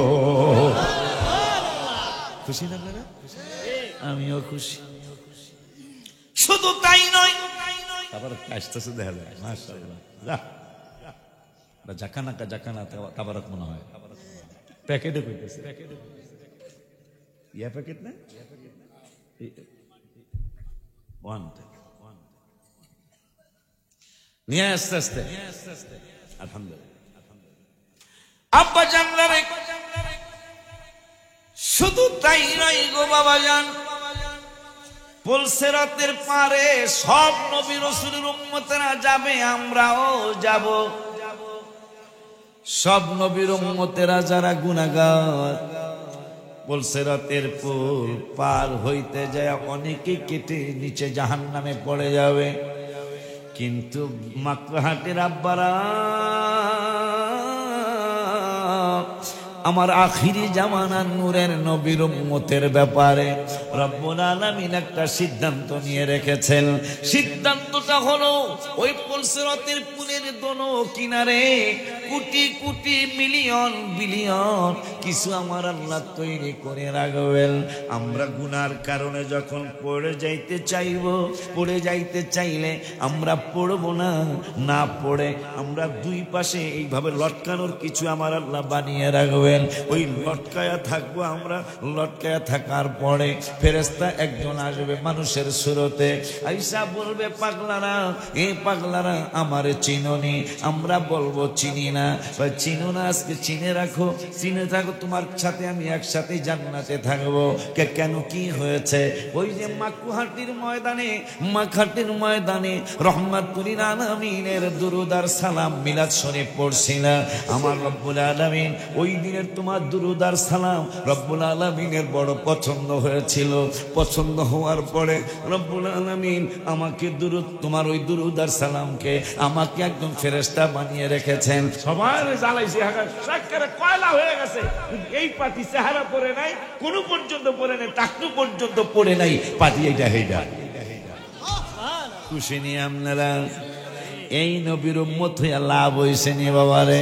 খুশি না আপনারা? আমিও খুশি। শুধু তাই নয়, আবার আসতেছে দেখা যায়, মাশাআল্লাহ, জাকানা তাবারক মনে হয় প্যাকেটে কইতেছে, ইয়া প্যাকেট না, ওয়ান নিয়ে আস্তে আস্তে, আলহামদুলিল্লাহ। আব্বা জানলা রে, শুধু তাই নয় গো বাবা জান, পুলসিরাতের পারে সব নবী রাসূলের উম্মতেরা যাবে, আমরাও যাব। সব নবীর উম্মতেরা যারা গুনাহগার, পুলসিরাতের পুল পার হইতে যায় অনেকে কেটে নিচে জাহান্নামে পড়ে যাবে। কিন্তু মাকহাটের আব্বারা, আমার আখিরি জামানার নূরের নবীর উম্মতের ব্যাপারে রব্বুল আলামিন একটা সিদ্ধান্ত নিয়ে রেখেছেন। সিদ্ধান্তটা হলো, ওই পুলসিরাতের পুলের দোনো কিনারে কোটি কোটি মিলিয়ন বিলিয়ন কিছু আমার আল্লাহ তৈরি করে রাখবেন। আমরা গুনার কারণে যখন পড়ে যাইতে চাইব, পড়ে যাইতে চাইলে আমরা পড়বো না, না পড়ে আমরা দুই পাশে এইভাবে লটকানোর কিছু আমার আল্লাহ বানিয়ে রাখবেন। ওই লটকায়া থাকবো আমরা, লটকায়া থাকার পরে ফেরেশতা একজন আসবে মানুষের সুরতে, আইসা বলবে, পাগলারা, এ পাগলারা আমারে চিনোনি? আমরা বলবো চিনি না। চিনো না? আজকে চিনে রাখো, চিনে থাকো, তোমার সাথে আমি একসাথে জান্নাতে থাকবো। কেন, কি হয়েছে? ওই যে মাকহাটির ময়দানে, মাকহাটির ময়দানে রহমাতুল আলামিনের দুরূদ আর সালাম মিলাদ শরীফ পড়ছিলাম। আমার রব্বুল আলামিন ওই দিনের তোমার দুরূদ আর সালাম রব্বুল আলামিনের বড় পছন্দ হয়েছিল। পছন্দ হওয়ার পরে রব্বুল আলামিন আমাকে দুরূদ, তোমার ওই দুরূদ আর সালামকে আমাকে একদম ফেরেশতা বানিয়ে রেখেছেন। সবার জ্বালাইছে, সাক্ষরে কয়লা হয়ে গেছে, এই পাটি চেহারা পরে নাই, কোনো পর্যন্ত পরে নাই, টাকটু পর্যন্ত পরে নাই, পাটি এইটা হইটা। খুশি নিয়ে আপনারা? এই নবীর উম্মত হইয়া লাভ হইছে নি বাবারে?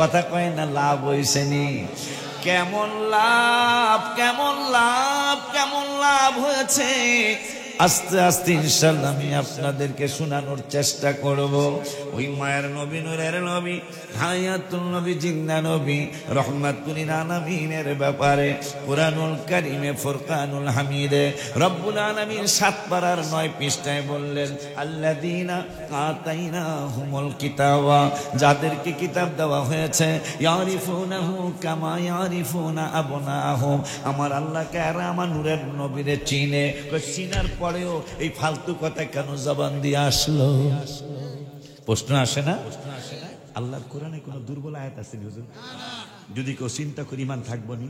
কথা কয় না, লাভ হইছে নি? কেমন লাভ, কেমন লাভ, কেমন লাভ হয়েছে আস্তে আস্তে ইনশাআল্লাহ আমি আপনাদেরকে শোনানোর চেষ্টা করব। ওই মায়ের নবী, নূরের নবী, হায়াতুল নবী, জিন্দা নবী, রহমাতুল আলামিনের ব্যাপারে কুরআনুল কারীমে ফুরকানুল হামিদে রব্বুল আলামিন 7 পারার 9 পৃষ্ঠায় বললেন, আল্লাযীনা আতাইনাহুমুল কিতাবা, যাদেরকে কিতাব দেওয়া হয়েছে, ইয়ারিফুনাহু কামা ইয়ারিফুনা আবনাহুম, আমার আল্লাহকে আর আমার নূরের নবীরে চিনে। চিনার পরেও এই ফালতু কথা কেন জবান দিয়ে আসলো? প্রশ্ন আসে না? আল্লাহর কোরআনে কোন দুর্বল আয়াত আছে হুজুর? যদি কেউ চিন্তা করে ইমান থাকবো নি?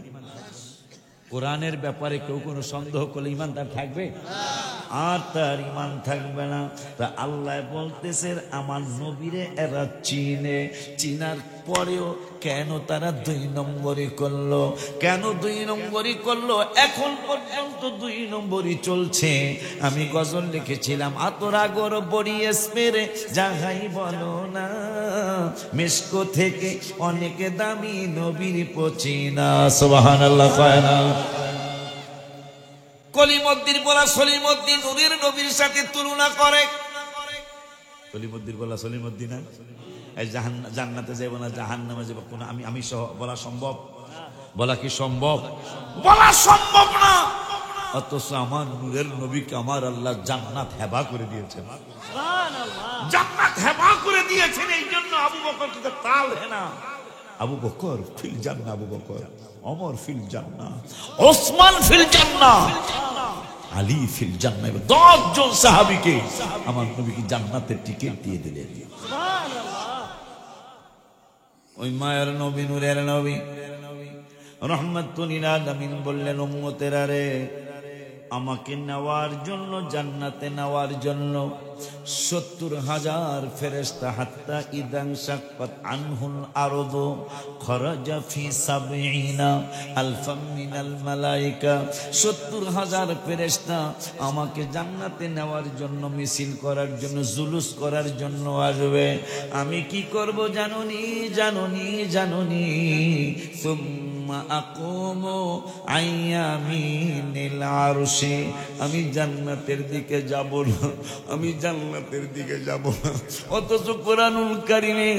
কোরআনের ব্যাপারে কেউ কোনো সন্দেহ করলে ইমানদার থাকবে? আর তার ঈমান থাকবে না। তা আল্লাহ বলতেছে আমার নবীরে এরা চিনে, চিনার পরেও কেন তারা 2 নম্বরই করলো? কেন 2 নম্বরই করলো? এখন পর্যন্ত 2 নম্বরই চলছে। আমি গজল লিখেছিলাম, আতরা গর বড়ি এসপেরে যাহাই বলো না, মেশকো থেকে অনেক দামি নবীর পচিনা। সুবহানাল্লাহ। কয় না? কলিমুদ্দিন বলা সলিমুদ্দিন নূরের নবীর সাথে তুলনা করে। কলিমুদ্দিন বলা সলিমুদ্দিন জান্নাতে যাব না জাহান্নামে যাব, কোন আমি সহ বলা সম্ভব? বলা কি সম্ভব? বলা সম্ভব না। অথচ আমার নূরের নবীকে আমার আল্লাহ জান্নাত হেবা করে দিয়েছেন। জান্নাত হেবা করে দিয়েছেন। এই জন্য আবু বকর কে তাল হেনা, আবু বকর ফিল জান্নাহ, আবু বকর ওমর ফিল জান্নাহ, ওসমান ফিল জান্নাহ, আলী ফিল জান্নাহ। 10 জন সাহাবীকে আমার নবীকে জান্নাতের টিকিট দিয়ে দিলেন। ওই মায়ের নবী, নূরের নবী রহমাতুল লিল আলামিন বললেন, উম্মতেরা রে, আমাকে নেওয়ার জন্য, জান্নাতে নেওয়ার জন্য 70,000 ফেরেশতা, হাত্তা ইদান শাক্কাত আনহুল আরদু খরাজা ফি 70 আলফাম মিনাল মালায়েকা। 70,000 ফেরেশতা আমাকে জান্নাতে নেওয়ার জন্য, মিছিল করার জন্য, জুলুস করার জন্য আসবে। আমি কি করব জানুনি, জানুনি, জানুনি? সুম্মা আকুমু আইয়ামিনিল আরশে, আমি জান্নাতের দিকে যাব না, আমি জান্নাতের দিকে যাব না। অথচ কোরআনুল কারীমে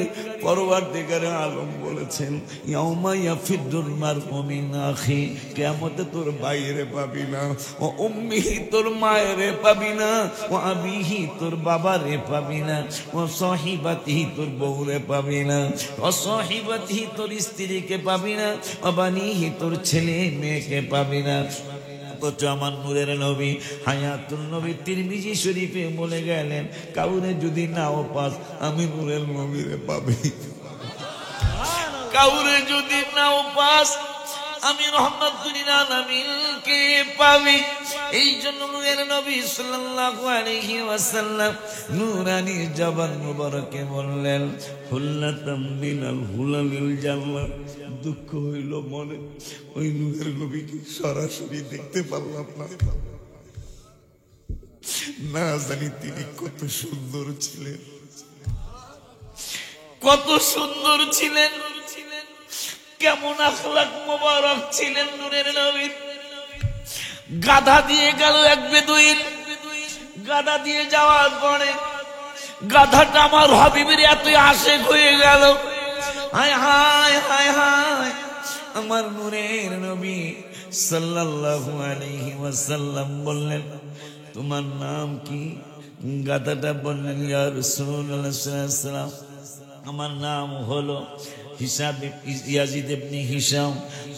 পরওয়ারদিগার আলম বলেছেন, ইয়াউমা ইয়াফিদুল মারউ মিন আখি, কিয়ামতে তোর ভাইরে পাবি না, ও উম্মিহি তোর মায়েরে পাবি না, ও আবিহি তোর বাবারে পাবি না, ও সাহিবাতিহি তোর বউরে পাবি না, ও সাহিবাতিহি তোর স্ত্রীকে পাবি না, ও বানিহি তোর ছেলে মেয়েকে পাবি না। অথচ আমার নূরের নবী হায়াতুল নবী তিরমিজি শরীফে বলে গেলেন, কাউরে যদি নাও পাস আমি নূরের নবীরে পাবি। কাউরে যদি নাও পাস আমি রহমাতুল লিল আলামিনকে পাবি। এই জন্য নূরের নবী সাল্লাল্লাহু আলাইহি ওয়াসাল্লাম নূরানি জবান মুবারকে বললেন, হুল্লাতাম মিনাল হুলালিল জান্নাহ। দুঃখ হইল মনে, ওই নূরের নবীকে সরাসরি দেখতে পারলাম না। না জানি তিনি কত সুন্দর ছিলেন, কত সুন্দর ছিলেন, কেমন আখলাক মোবারক ছিলেন নূরের নবীর। গাধা দিয়ে গেল এক বেদুইন, গাধা দিয়ে যাওয়ার পরে গাধাটা আমার হাবিবের এতই আশেক হয়ে গেল। হায় হায় হায় হায়, আমার নূরের নবী সাল্লাল্লাহু আলাইহি ওয়াসাল্লাম বললেন, তোমার নাম কি? গাধাটা বললেন, ইয়া রাসূলুল্লাহ সাল্লাল্লাহু আলাইহি ওয়াসাল্লাম, আমার নাম হলো হিসাব, ইয়াজিদ ইবনে হিশাম।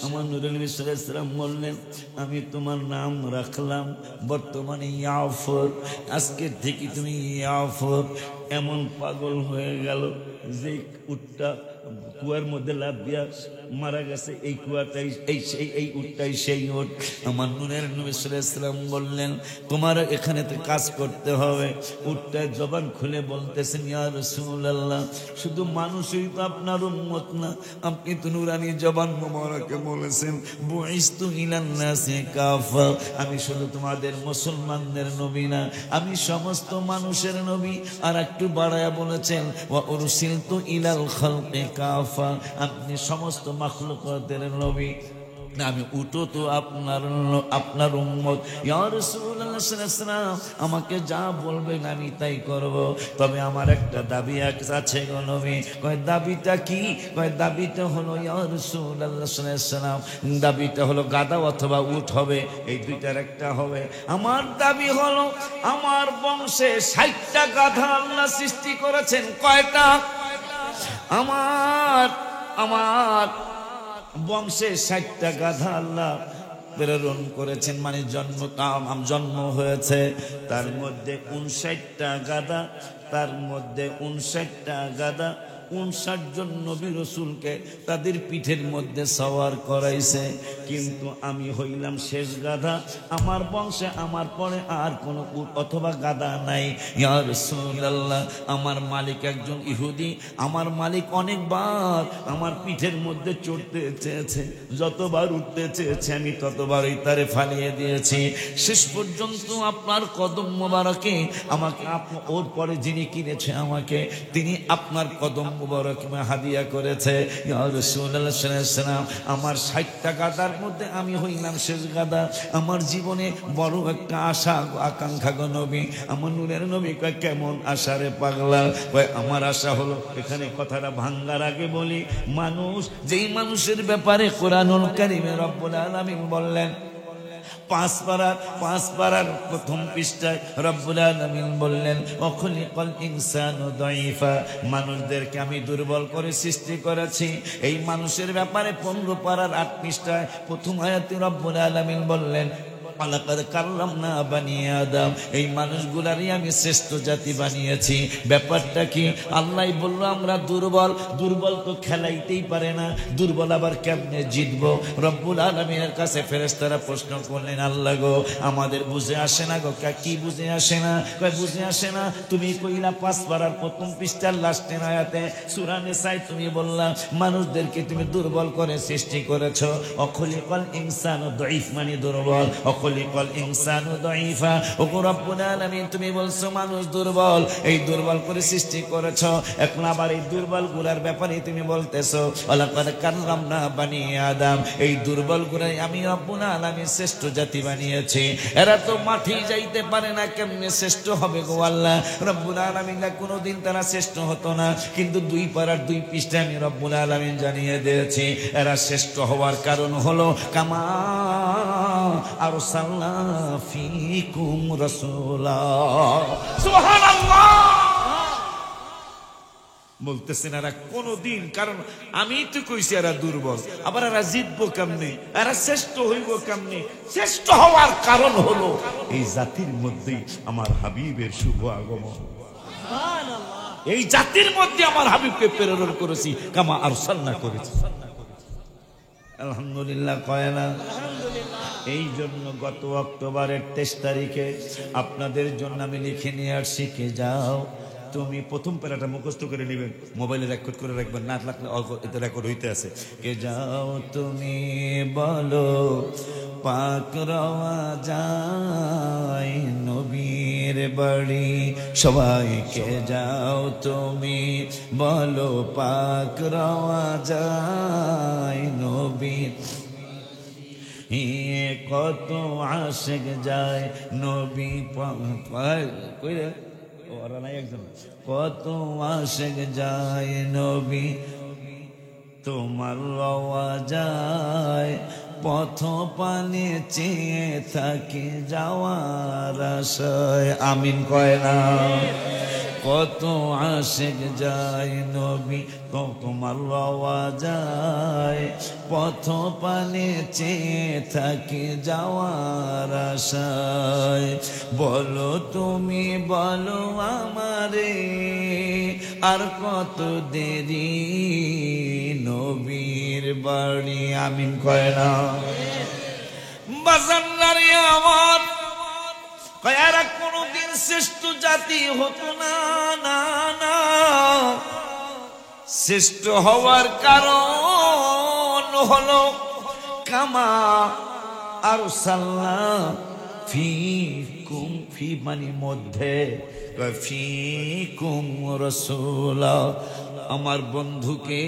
আমার নূরুল নবী সাল্লাল্লাহু আলাইহি ওয়াসাল্লাম বললেন, আমি তোমার নাম রাখলাম বর্তমানে ইয়াফর, আজকে থেকে তুমি ইয়াফর। এমন পাগল হয়ে গেল যে উটটা কুয়ার মধ্যে লাফ দিয়া মারা গেছে, এই কুয়াটাই এই উটটাই সেই উট। আমার নূরের নবী সাল্লাল্লাহু আলাইহি ওয়াসাল্লাম বললেন, তোমার এখানে তো কাজ করতে হবে। উটটা জবান খুলে বলতেছেন, ইয়া রাসূলুল্লাহ, শুধু মানুষই তো আপনার উম্মত না, আপনি তো নূরানি জবান মোবারকে বলেছেন, বুইস্তু ইলান নাসি কাফা, আমি শুধু তোমাদের মুসলমানদের নবী না, আমি সমস্ত মানুষের নবী। আর একটু বাড়ায়া বলেছেন, ওয়া উরসিলতু ইলাল খালকি কাফা, আপনি সমস্ত মাখলুকাতের নবী। আমি উঠো তো আপনার উম্মত। ইয়া রাসূলুল্লাহ সাল্লাল্লাহু আলাইহি ওয়াসাল্লাম, আমাকে যা বলবেন আমি তাই করব, তবে আমার একটা দাবি আছে গো নবী। কয় দাবিটা কি? কয় দাবিটা হলো, ইয়া রাসূলুল্লাহ সাল্লাল্লাহু আলাইহি ওয়াসাল্লাম, দাবিটা হলো গাধা অথবা উট হবে, এই দুইটার একটা হবে। আমার দাবি হলো, আমার বংশে 60টা গাধা আল্লাহ সৃষ্টি করেছেন। কয়টা? আমার বংশে 60টা গাধা আল্লাহ প্রেরণ করেছেন, মানে জন্ম হয়েছে। তার মধ্যে 59টা গাধা, তার মধ্যে 59টা গাধা 59 জন নবী রাসূলকে তাদের পিঠের মধ্যে সওয়ার করাইছে। কিন্তু আমি হইলাম শেষ গাধা, আমার বংশে আমার পরে আর কোনো উট অথবা গাধা নাই। ইয়া রাসূলুল্লাহ, আমার মালিক একজন ইহুদি, আমার মালিক অনেকবার আমার পিঠের মধ্যে চড়তে চেয়েছে, যতবার উঠতে চেয়েছে আমি ততবারই তারে ফালিয়ে দিয়েছি। শেষ পর্যন্ত আপনার কদম মোবারকে আমাকে, ওর পরে যিনি কিনেছে আমাকে, তিনি আপনার কদম মোবারকে হাদিয়া করেছে। ইয়া রাসূলুল্লাহ সাল্লাল্লাহু আলাইহি ওয়াসাল্লাম, আমার 60টা গাদার মধ্যে আমি হইলাম শেষ গাদা। আমার জীবনে বড় একটা আশা আকাঙ্ক্ষা গো নবী। আমার নূরের নবী কয়, কেমন আশা রে পাগলা? কয়, আমার আশা হলো, এখানে কথাটা ভাঙ্গার আগে বলি, মানুষ যেই মানুষের ব্যাপারে কোরআনুল কারীমে রব্বুল আলামিন বললেন, পাঁচ পারার প্রথম পৃষ্ঠায় রব্বুল আলামিন বললেন, অখলিকাল ইনসানু দাঈফা, মানুষদেরকে আমি দুর্বল করে সৃষ্টি করেছি। এই মানুষের ব্যাপারে 15 পারার 8 পৃষ্ঠায় প্রথম আয়াতে রব্বুল আলামিন বললেন, কাররামনা বানি আদম, এই মানুষগুলারই আমি শ্রেষ্ঠ জাতি বানিয়েছি। ব্যাপারটা কি? আল্লাহ বলল আমরা দুর্বল, দুর্বল তো খেলাইতেই পারে না, দুর্বল আবার কেমনে জিতবো? রব্বুল আলামিনের কাছে ফেরেশতারা প্রশ্ন করলেন, আল্লাহ গো, আমাদের বুঝে আসে না গো। কি বুঝে আসে না? কয়, বুঝে আসে না, তুমি কইলা 5 পারার প্রথম পৃষ্ঠার লাস্টের আয়াতে সূরা নিসায় তুমি বললা মানুষদেরকে তুমি দুর্বল করে সৃষ্টি করেছো। অখলিকাল ইনসানু দাঈফ মানে দুর্বল, অখলিকাল ইনসানু দাঈফা, ও রব্বুল আলামিন তুমি বলছো মানুষ দুর্বল, এই দুর্বল করে সৃষ্টি করেছো। এখন আবার এই দুর্বল গুলার ব্যাপারে তুমি বলতেছো ওয়ালাকাদ কাররামনা বানি আদম, এই দুর্বল গুলাই আমি রব্বুল আলামিন শ্রেষ্ঠ জাতি বানিয়েছি। এরা তো মাঠে যাইতে পারে না, কেমনে শ্রেষ্ঠ হবে গো আল্লাহ? রব্বুল আলামিন কোনোদিন তারা শ্রেষ্ঠ হতো না, কিন্তু 2 পারার 2 পৃষ্ঠায় আমি রব্বুল আলামিন জানিয়ে দিয়েছি এরা শ্রেষ্ঠ হওয়ার কারণ হলো কামা আরসালনা ফীকুম রাসূলা। সুবহানাল্লাহ বলতেছেন এরা কোনদিন, কারণ আমি তো কইছি এরা দুর্বল, আবার এরা জিতবো কেমনে, এরা শ্রেষ্ঠ হইব কেমনে? শ্রেষ্ঠ হওয়ার কারণ হলো এই জাতির মধ্যেই আমার হাবিবের শুভ আগমন। এই জাতির মধ্যে আমার হাবিবকে প্রেরণ করেছি, কামা আরসালনা করেছি। আলহামদুলিল্লাহ কয় না? এই জন্য গত অক্টোবরের 23 তারিখে আপনাদের জন্য আমি লিখে নিয়ে আসছি, কে যাও তুমি প্রথম প্যারাটা মুখস্থ করে নেবেন, মোবাইলে রেকর্ড করে রাখবেন, না লাগলে এতে রেকর্ড হইতে আছে। কে যাও তুমি বলো পাক রওয়া যায় নবীর বাড়ি, সবাই কে যাও তুমি বলো পাক রওয়া যায় নবীর, কত আশিক যায় নবী কইরে ওরা নাই একজন, কত আশিক যায় নবী তোমার রওয়া যায়, পথ পানে চেয়ে থাকি যাওয়ার আশায়। আমিন কয় না? কত আশিক যায় নবী তোমার রওয়া যায়, পথ পানে চেয়ে থাকি যাওয়ার আশায়। বলো তুমি বলো আমারে আর কত দেরি নবীর বাড়ি। আমিন কয় না? বাজান্নারে আমার এরা কোনদিন শ্রেষ্ঠ জাতি হতো না, না না, শ্রেষ্ঠ হওয়ার কারণ হলো কামা আরসালনা ফীকুম, ফি মানে মধ্যে, ফীকুম রাসূলা, আমার বন্ধুকে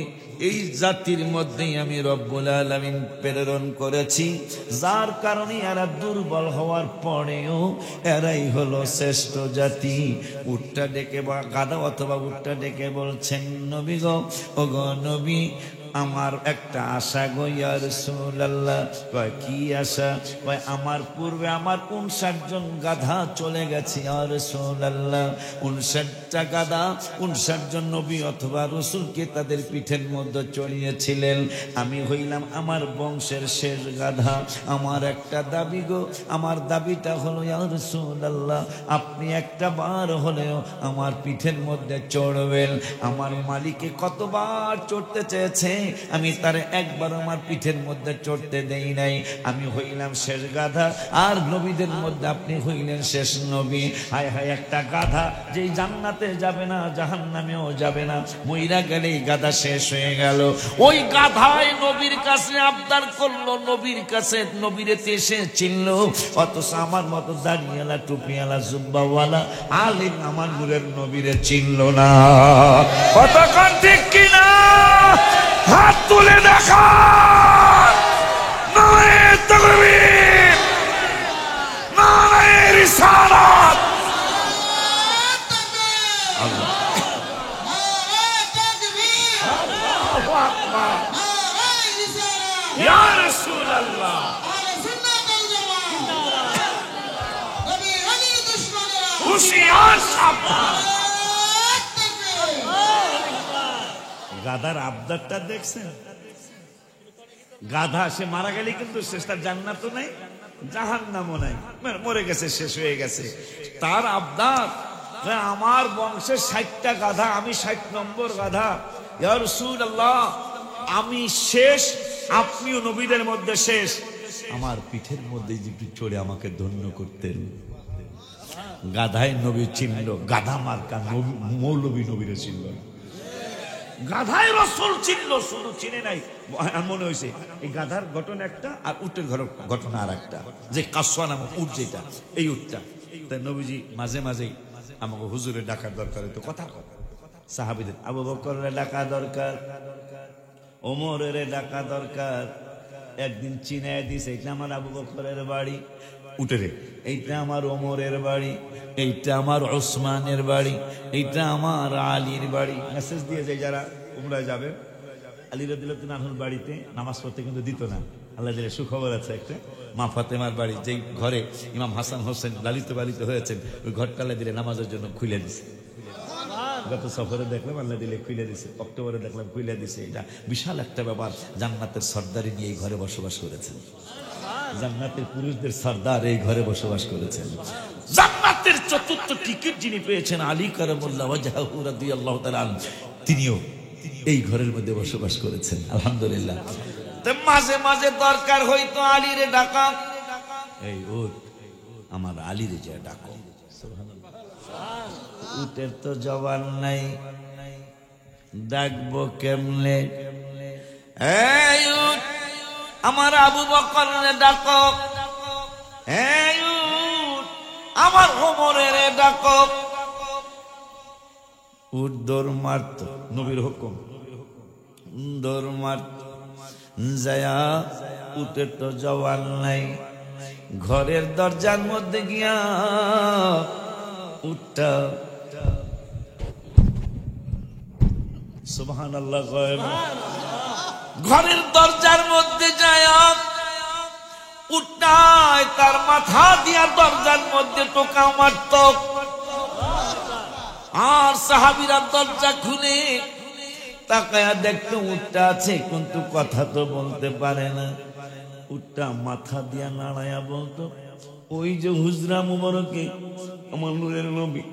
এই জাতির মধ্যেই আমি রব্বুল আলামিন প্রেরণ করেছি, যার কারণে এরা দুর্বল হওয়ার পরেও এরাই হলো শ্রেষ্ঠ জাতি। উটটা ডেকে বা গাধা অথবা উটটা ডেকে বলছেন, নবী গো, ও গো নবী, আমার একটা আশা গো ইয়া রাসূলুল্লাহ। কয় কি আশা? কয় আমার পূর্বে আমার 59 জন গাধা চলে গেছে ইয়া রাসূলুল্লাহ। 59টা গাধা, 59 জন নবী অথবা রাসূলকে তাদের পিঠের মধ্যে চড়িয়েছিলেন। আমি হইলাম আমার বংশের শেষ গাধা। আমার একটা দাবি গো, আমার দাবিটা হলো ইয়া রাসূলুল্লাহ, আপনি একটা বার হলেও আমার পিঠের মধ্যে চড়বেন। আমার মালিকে কতবার চড়তে চেয়েছে, আমি তার একবার আমার পিঠের মধ্যে চড়তে দেই নাই। আমি হইলাম শেষ গাধা, আর নবীদের মধ্যে আপনি হইলেন শেষ নবী। হায় হায়, একটা গাধা যেই জান্নাতে যাবে না, জাহান্নামেও যাবে না, মইরা গেলেই গাধা শেষ হয়ে গেল। ওই গাধায় নবীর কাছে আবদার করলো, নবীর কাছে নবীরে এসে চিনল, অথচ আমার মতো দাড়িওয়ালা, টুপিওয়ালা, জুব্বাওয়ালা আলিম আমার নূরের নবীরে চিনল না। কতক্ষণ ঠিক কিনা? হাত তুলে দেখা। নারায়ে তাকবীর, নারায়ে রিসালাত। আল্লাহ, আল্লাহু আকবার, ইয়া রাসূলুল্লাহ। হুশিয়ার সাবধান। গাধার আবদারটা দেখছেন? গাধা সে মারা গেলে কিন্তু শেষ, তার জান্নাতও নাই, জাহান্নামও নাই, মরে গেছে, শেষ হয়ে গেছে। তার আবদার, আমার বংশের 60টা গাধা, আমি 60 নম্বর গাধা। ইয়া রাসূলুল্লাহ, আমি শেষ, আপনিও নবীদের মধ্যে শেষ, আমার পিঠের মধ্যে একটু চড়ে আমাকে ধন্য করতেন। গাধায় নবী চিনল, গাধা মার্কা মৌলবী নবীরে চিনল না। গাধায় রসুল চিনল, শুধু চিনে নাই। মনে হয়েছে এই গাধার ঘটনা একটা, আর উটের ঘটনা আর একটা, যে কাসওয়া নামক উট, যেটা এই উটটা। তাই নবীজি মাঝে মাঝে আমাকে হুজুরে ডাকার দরকার হতো, কথা সাহাবীদের, আবু বকরের ডাকা দরকার, ওমরের ডাকা দরকার। একদিন চিনায় দিছে, এটা আমার আবু বকরের বাড়ি, উটেরে, এইটা আমার ওমরের বাড়ি, এইটা আমার ওসমানের বাড়ি, এইটা আমার আলীর বাড়ি। মেসেজ দিয়ে যায় যারা উমরায় যাবে, আলী রাদিয়াল্লাহু আনহুর বাড়িতে নামাজ পড়তে কিন্তু দিত না। আল্লাহ দিলে সুখবর আছে একটা, মা ফাতেমার বাড়ি, যেই ঘরে ইমাম হাসান হোসেন লালিত পালিত হয়েছেন, ওই ঘরটা আল্লাহ দিলে নামাজের জন্য খুলে দিছে। গত সফরে দেখলাম আল্লাহ দিলে খুলে দিছে, অক্টোবরে দেখলাম খুলে দিছে। এটা বিশাল একটা ব্যাপার। জান্নাতের সর্দারি নিয়ে এই ঘরে বসবাস করেছেন, জান্নাতের পুরুষদের সর্দার এই ঘরে বসবাস করেছেন। জান্নাতের চতুর্থ টিকিট যিনি পেয়েছেন, আলী কারামুল্লাহ ওয়াজহাহু রাদিয়াল্লাহু তাআলা, তিনিও এই ঘরের মধ্যে বসবাস করেছেন। আলহামদুলিল্লাহ। মাঝে মাঝে দরকার হইতো আলীরে ডাকা, এই উঠ আমার আলীরে যা ডাকো। উটের তো জবান নাই, ডাকবো কেমনে? এই উঠ আমার আবু বকরের ডাকো, এই উঠ আমার ওমরের ডাকো। উঠ দৌড় মারত, নবীর হুকুম, দৌড় মারত। যায়া উটের তো জবান নাই, ঘরের দরজার মধ্যে গিয়া উঠটা সুবহানাল্লাহ কয়, ঘরের দরজার মধ্যে যায় উঠটায় তার মাথা দিয়া দরজার মধ্যে টোকা মারত। আর সাহাবীরা দরজা খুলে তাকায়া দেখতো উঠটা আছে, কিন্তু কথা তো বলতে পারে না। উঠটা মাথা দিয়া নাড়ায়া বলতো, ওই যে হুজরা মুবারকে আমার নূরের নবী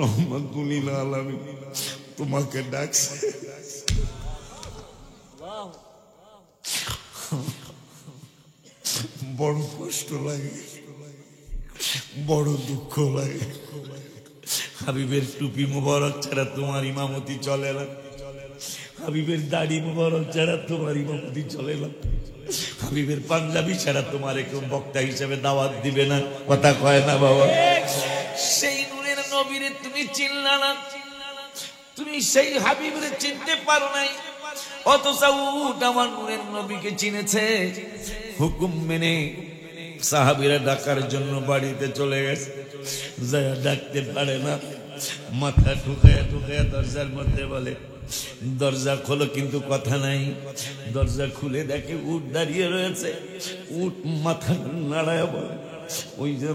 রাহমাতুল লিল আলামিন তোমাকে ডাকছে। বড় কষ্ট লাগে, বড় দুঃখ লাগে। হাবিবের টুপি মুবারক ছাড়া তোমার ইমামতি চলে না, হাবিবের দাড়ি মুবারক ছাড়া তোমার ইমামতি চলে না, হাবিবের পাঞ্জাবি ছাড়া তোমার কেউ বক্তা হিসেবে দাওয়াত দিবে না। কথা কয় না বাবা? সেই নূরের নবীরে তুমি চিনলা না, তুমি সেই হাবিবের চিনতে পারো নাই, অথচ উট আমার নূরের নবীকে চিনেছে। হুকুম মেনে সাহাবীরা ডাকার জন্য বাড়িতে চলে গেছে, যায় ডাকতে পারে না, মাথা ঠুকায়া ঠুকায়া দরজার মধ্যে বলে দরজা খোলো, কিন্তু কথা নাই। দরজা খুলে দেখে উট দাঁড়িয়ে রয়েছে। উট মাথা নাড়ায় বলে, ওই যে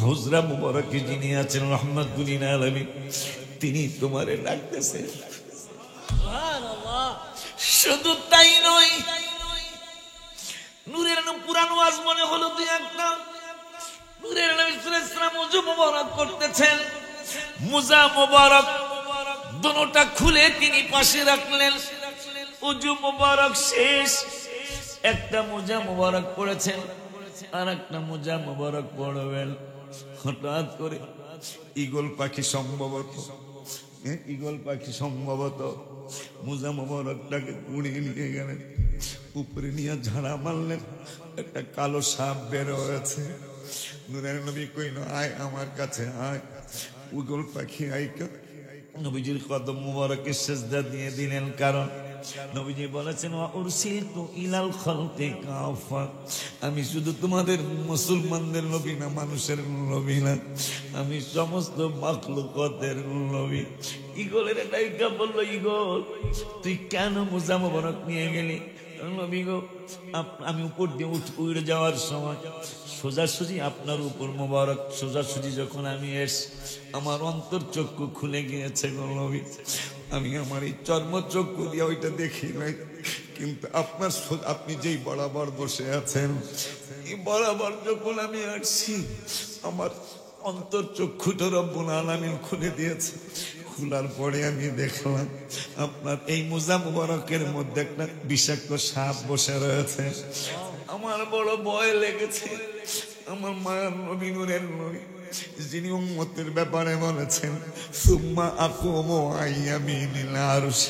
হুজরা মুবারকে যিনি আছেন রাহমাতুল লিল আলামিন, তিনি তোমারে ডাকতেছে। শুধু তাই নয়, নূরের পুরানো আজ মনে হলো দুই একটা। নূরের নবী সাল্লাল্লাহু আলাইহি ওয়াসাল্লাম ওযু মুবারক করতেছেন, মুজা মুবারক দুটোটা খুলে তিনি পাশে রাখলেন। উজু মোবারক শেষ, একটা মোজা মোবারক পড়েছেন, আর একটা মোজা মোবারক পড়বেন। হঠাৎ করে ঈগল পাখি সম্ভবত মোজা মোবারকটাকে উড়িয়ে নিয়ে গেলেন, উপরে নিয়ে ঝাড়া মারলেন, একটা কালো সাপ বের হয়েছে। নূরের নবী কইল, আয় আমার কাছে আয়। ঈগল পাখি আইকা নবীজির কদম মুবারকে সিজদা দিয়ে দিলেন, কারণ নবীজি বলেছেন, উরসিলতু ইলাল খালকি কাফা, আমি শুধু তোমাদের মুসলমানদের নবী না, মানুষের নবী না, আমি সমস্ত মাখলুকাতের নবী। ঈগলের ডাইকা বলল, ঈগল তুই কেন মোজা মোবারক নিয়ে গেলি? নবী গো, আমি উপর দিয়ে উড়ে যাওয়ার সময় সোজাসুজি আপনার উপর মোবারক সোজাসুজি যখন আমি আমার অন্তর চক্ষু খুলে গিয়েছে গো নবী, আমি আমার এই চর্ম চক্ষু দিয়ে ওইটা দেখি নাই, কিন্তু আপনি যেই বরাবর বসে আছেন, এই বরাবর যখন আমি আসছি, আমার অন্তর চক্ষুটা রব্বুল আলামিন খুলে দিয়েছে। খোলার পরে আমি দেখলাম আপনার এই মোজা মুবারকের মধ্যে একটা বিষাক্ত সাপ বসে রয়েছে। আমার বড় ভয় লেগেছে। আমার মায়ের নবী, নূরের নবী, যিনি উম্মতের ব্যাপারে বলেছেন, সুম্মা আকুমু আইয়ামিনিল আরশ,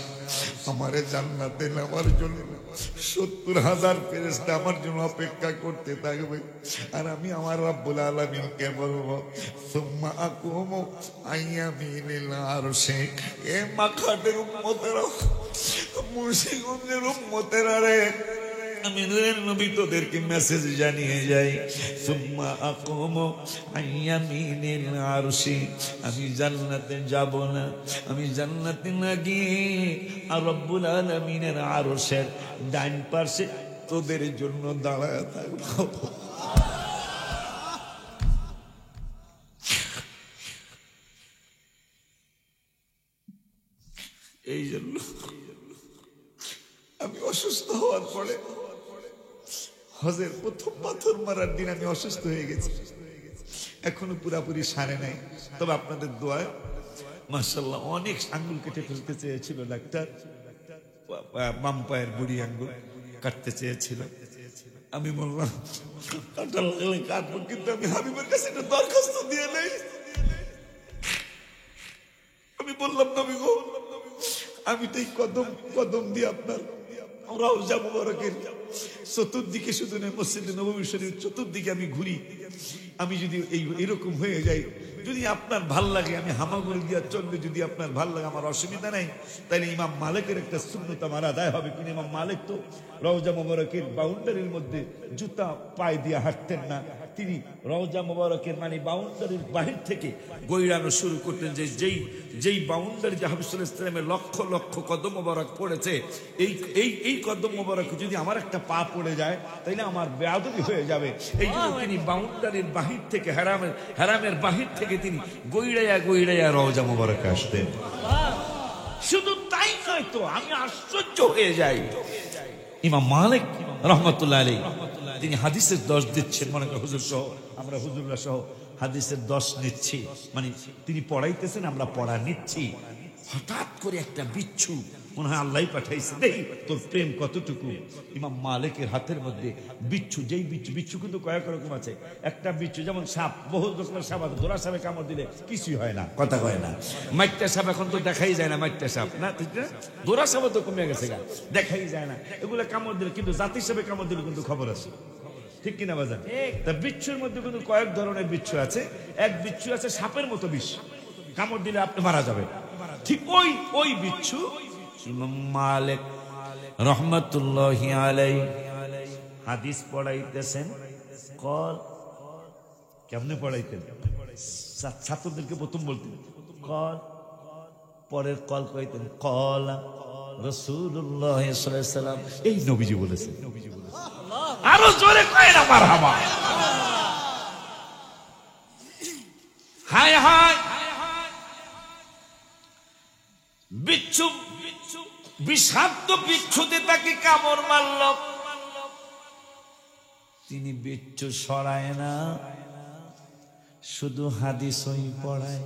আমারে জান্নাতে নেওয়ার জন্য 70,000 ফেরেশতা আমার জন্য অপেক্ষা করতে থাকবে, আর আমি আমার রব্বুল আলামিনকে বলবো, সুম্মা আকুমু আইয়ামিনিল আরশ, এ মাখাটের উম্মতেরা, মুর্শিদগঞ্জের উম্মতেরা রে, আমি নূরের নবী তোদেরকে মেসেজ জানিয়ে যাই, সুম্মা আকুমু আইয়ামিনিল আরশি, আমি জান্নাতে যাব না, আমি জান্নাতে না গিয়ে আর রব্বুল আলামিনের আরশের ডান পাশে তোদের জন্য দাঁড়ায় থাকবো। এই জন্য আমি অসুস্থ হওয়ার পরে হজের প্রথম পাথর মারার দিন আমি অসুস্থ হয়ে গেছি, এখনো পুরাপুরি সারে নাই। তবে আপনাদের দোয়ায় মাশাআল্লাহ অনেক আঙ্গুল কেটে ফেলতে চেয়েছিল ডাক্তার, বাম পায়ের বুড়ি আঙ্গুল কাটতে চেয়েছিল। আমি বললাম কাটবো, কিন্তু আমি হাবিবের কাছে একটা দরখাস্ত দিয়ে নেই। আমি বললাম, নবী গো, আমি তো এই কদম দিয়ে আপনার রওজা মুবারকের চতুর্দিকে, শুধু নয় মসজিদে নববী শরীফের চতুর্দিকে আমি ঘুরি, আমি যদি এরকম হয়ে যাই, যদি আপনার ভাল লাগে, আমি হামাগুড়ি দিয়া চললে যদি আপনার ভাল লাগে, আমার অসুবিধা নাই, তাহলে ইমাম মালিকের একটা সুন্নত আমার আদায় হবে। কিন্তু ইমাম মালিক তো রওজা মুবারকের বাউন্ডারির মধ্যে জুতা পায়ে দিয়ে হাঁটতেন না, তিনি রওজা মুবারকের মানে বাউন্ডারির বাহির থেকে গৈড়ানো শুরু করতেন, যে যেই বাউন্ডারিতে হাবিব সাল্লাল্লাহু আলাইহি ওয়াসাল্লামের লক্ষ লক্ষ কদম মুবারক পড়েছে, এই কদম মুবারক যদি আমার একটা পা পড়ে যায়, তাইলে আমার বেয়াদবি হয়ে যাবে। এই জন্য তিনি বাউন্ডারির বাহির থেকে, হারামের বাহির থেকে তিনি গৈড়াইয়া রওজা মুবারকে আসতেন। শুধু তাই নয় তো, আমি আশ্চর্য হয়ে যাই, ইমাম মালিক রাহমাতুল্লাহ আলাইহি তিনি হাদিসের 10 দিচ্ছেন, মনে করেন হুজুর সহ, আমরা হুজুররা সহ হাদিসের 10 নিচ্ছি, মানে তিনি পড়াইতেছেন, আমরা পড়া নিচ্ছি। হঠাৎ করে একটা বিচ্ছু, মনে হয় আল্লাহ পাঠাইছে, দেখি তোর প্রেম কতটুকু। ইমাম মালিকের হাতের মধ্যে বিচ্ছু, যেই বিচ্ছু কিন্তু কয়েক রকম আছে। একটা বিচ্ছু যেমন সাপ, বহু রকমের সাপ আছে, ধরা সাপে কামড় দিলে কিছুই হয় না, কথা কয় না। মাইটটা সাপ এখন তো দেখাই যায় না, মাইটটা সাপ না, ঠিক না, ধরা সাপও তো কমে গেছে, দেখাই যায় না, এগুলো কামড় দিলে, কিন্তু জাতি সাপে কামড় দিলে কিন্তু খবর আছে, ঠিক কিনা বাজান? তা বিচ্ছুর মধ্যে কিন্তু কয়েক ধরনের বিচ্ছু আছে। এক বিচ্ছু আছে সাপের মতো বিষ, কামড় দিলে আপনি মারা যাবে, ঠিক ওই বিচ্ছু ইমাম মালিক রাহমাতুল্লাহি আলাইহি হাদিস পড়াইতেছেন। কেমনে পড়াইতেন? ছাত্রদেরকে প্রথম বলতেন কল, পরের কল কইতেন কল রাসূলুল্লাহ সাল্লাল্লাহু আলাইহি ওয়াসাল্লাম, এই নবীজি বলেছেন। আরো জোরে কয় না মারহাবা। হায় হায়, বিচ্ছু, বিষাক্ত বিচ্ছুতে তাকে কামড় মারল, তিনি বিচ্ছু সরায় না, শুধু হাদিসই পড়ায়।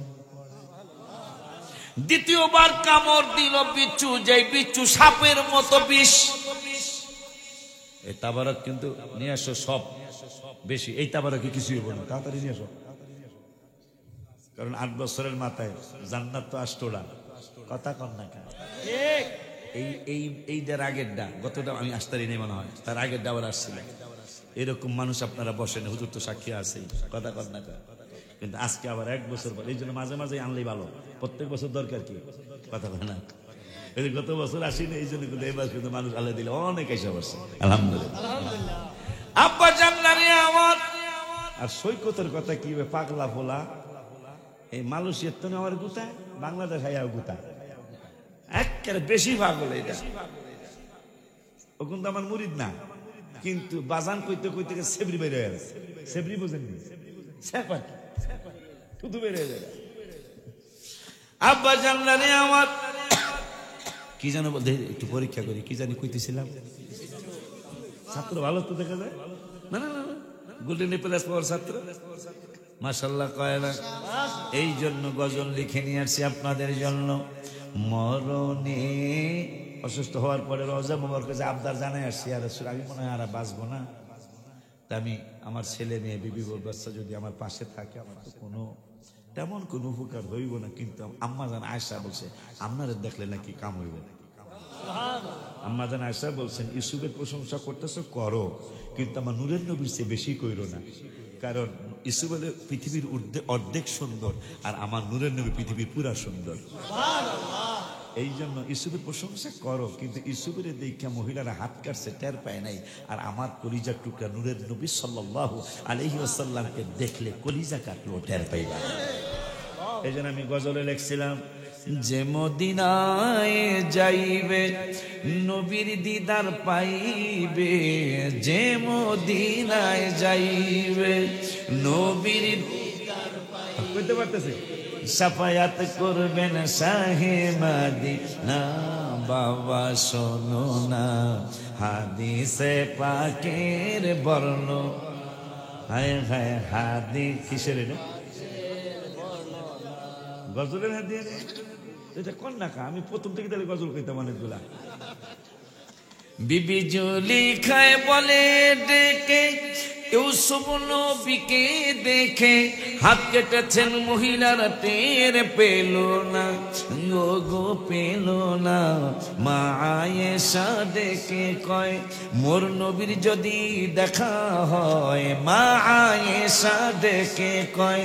দ্বিতীয়বার কামড় দিল বিচ্ছু, যে বিচ্ছু সাপের মতো বিষ। এই তাবারক কিন্তু নিয়ে আসো, সব বেশি। এই তাবারকে কিছুই হইব না, তাড়াতাড়ি নিয়ে আসো, কারণ 8 বছরের মাথায় জান্নাত তো আসতোড়া। কথা কন না কেন? এইটার আগেরটা, গতটা আমি আসতারি নেই মনে হয়, তার আগের ডাবার আসছিল। এরকম মানুষ আপনারা বসেন, হুজুর তো সাক্ষী আছে। কথা কন না কেন? কিন্তু আজকে আবার 1 বছর পর, এই জন্য মাঝে মাঝে আনলেই ভালো। প্রত্যেক বছর দরকার কি? কথা কন না? এই গত বছর আসিনি, এই জন্য কিন্তু এবার কিন্তু মানুষ আল্লাহ দিলে অনেক এসে বসে। আলহামদুলিল্লাহ। আব্বা জান্নারে আমার আর সৈকতের কথা কি হবে, পাগলা ফোলা এই মালয়েশিয়ার তো আমার গুতায়, বাংলাদেশ হাইয়াও গুতায়, একেবারে বেশি পাগল। এটা ও কিন্তু আমার মুরিদ না, কিন্তু বাজান কইতে কইতে সেবরি বের হয়ে গেছে। সেবরি বোঝেননি? শুধু বের হয়ে যায়। আব্বা জান্নারে আমার কি জানো বলতে, একটু পরীক্ষা করি, কি জানি কইতেছিলাম। ছাত্র ভালো তো দেখা যায়, না না না, গোল্ডেন প্লাস পাওয়ার ছাত্র মাশাআল্লাহ কয় না। এই জন্য গজল লিখে নিয়ে আসছি আপনাদের জন্য। মরণে অসুস্থ হওয়ার পরে রওজা মুবারক কাছে আবদার জানাই আসছি, আর আমি মনে হয় আর বাঁচবো না। তা আমি আমার ছেলে মেয়ে বিবি বাচ্চা যদি আমার পাশে থাকে, আমার তো তেমন কোনো উপকার হইব না। কিন্তু আম্মা জান আয়েশা বলছে, আপনারা দেখলে নাকি কাম হইব। আম্মা জান আয়েশা বলছেন, ইউসুফের প্রশংসা করতেছো করো, কিন্তু আমার নূরের নবীর চেয়ে বেশি কইরো না। কারণ ইউসুফ হলো পৃথিবীর অর্ধেক সুন্দর, আর আমার নূরের নবী পৃথিবীর পুরা সুন্দর। এই জন্য ইউসুফের প্রশংসা করো, কিন্তু ইউসুফের দেখা মহিলারা হাত কাটছে, টের পায় নাই। আর আমার কলিজার টুকরা নূরের নবী সাল্লাল্লাহু আলাইহি ওয়াসাল্লামকে দেখলে কলিজা কাটলো, টের পাইবা। এই জন্য আমি গজলে লিখছিলাম, যে মদিনায় যাইবে নবীর দিদার পাইবে, যে মদিনায় যাইবে নবীর দিদার পাইবে। বুঝতে পারতেছি? সাফায়াত করবেন শাহে মদিনা, বাবা শোনো না হাদিসে পাকের বর্ণ। হায় হায় হাদিস কিসের এটা? গজলের হাদিস এটা কোন নাকা? আমি প্রথম থেকে তাহলে গজল কইতাম অনেকগুলা। বিবি জুলিখায় বলে ডেকে, ইউসুফ নবীকে দেখে হাত কেটেছেন মহিলারা, টের পেল না, গো পেল না। মা আয়েশা ডেকে কয়, মোর নবীর যদি দেখা হয়, মা আয়েশা ডেকে কয়,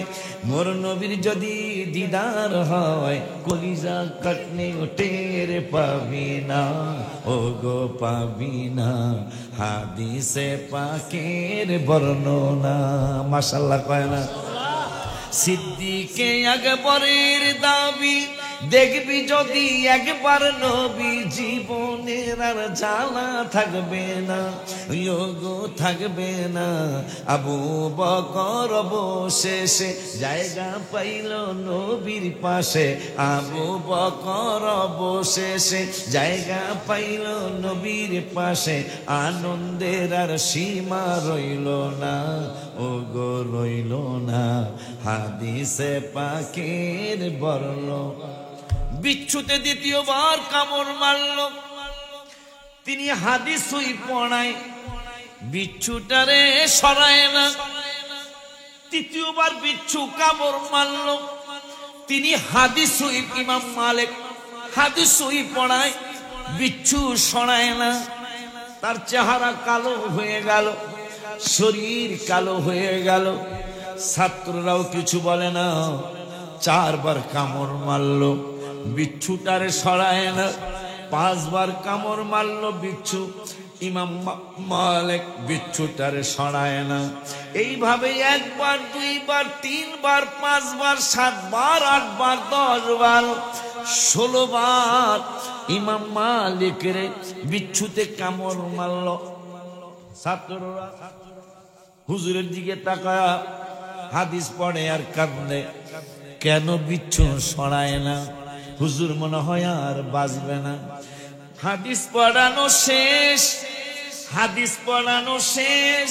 মোর নবীর যদি দিদার হয়, কলিজা কাটনে টের পাবি না, ও গো পাবি না হাদিসে পাকের বর্ণনা। মাশাআল্লাহ কয় না? সিদ্দিকে আকবরের দাবি, দেখবি যদি একবার নবী, জীবনের আর জ্বালা থাকবে না, গো থাকবে না। আবু বকর অবশেষে জায়গা পাইল নবীর পাশে, আবু বকর অবশেষে জায়গা পাইল নবীর পাশে, আনন্দের আর সীমা রইল না, ও গো রইল না হাদিসে পাকের বর্ণ। বিচ্ছুতে দ্বিতীয়বার কামড় মারল, তিনি হাদিস সুই পড়ায়, বিচ্ছুটারে সরায় না। তৃতীয়বার বিচ্ছু কামড় মারল, তিনি হাদিস সুই, ইমাম মালিক হাদিস সুই পড়ায়, বিচ্ছু সরায় না। তার চেহারা কালো হয়ে গেল, শরীর কালো হয়ে গেল। ছাত্ররাও কিছু বলে না। 4 বার কামড় মারল, বিচ্ছুটারে সরায় না। 5 বার কামড় মারল বিচ্ছু, ইমাম মালিক বিচ্ছুটারে সরায় না। এইভাবে 1 বার 2 বার 3 বার 5 বার 7 বার 8 বার 10 বার 16 বার ইমাম মালিকের বিচ্ছুতে কামড় মারল। ছাত্ররা হুজুরের দিকে তাকায়া হাদিস পড়ে আর কাঁদে, কেন বিচ্ছু সরায় না? হুজুর মনে হয় আর বাঁচবে না। হাদিস পড়ানো শেষ, হাদিস পড়ানো শেষ,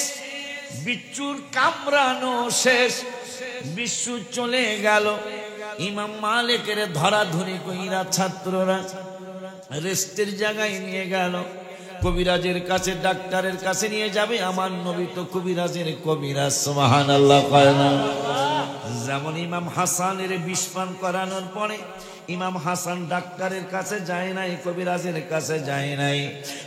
বিচ্ছুর কামড়ানো শেষ, বিচ্ছু চলে গেল। ইমাম মালিকের ধরাধরি কইরা ছাত্ররা রেস্টের জায়গায় নিয়ে গেল। কবিরাজের কাছে, ডাক্তারের কাছে নিয়ে যাবে। আমার নবী তো কবিরাজের কবিরাজ, সুবহানাল্লাহ কয় না? যেমন ইমাম হাসানের বিষ পান করানোর পরে ইমাম হাসান ডাক্তারের কাছে যায় নাই, কবিরাজের কাছে যায় নাই,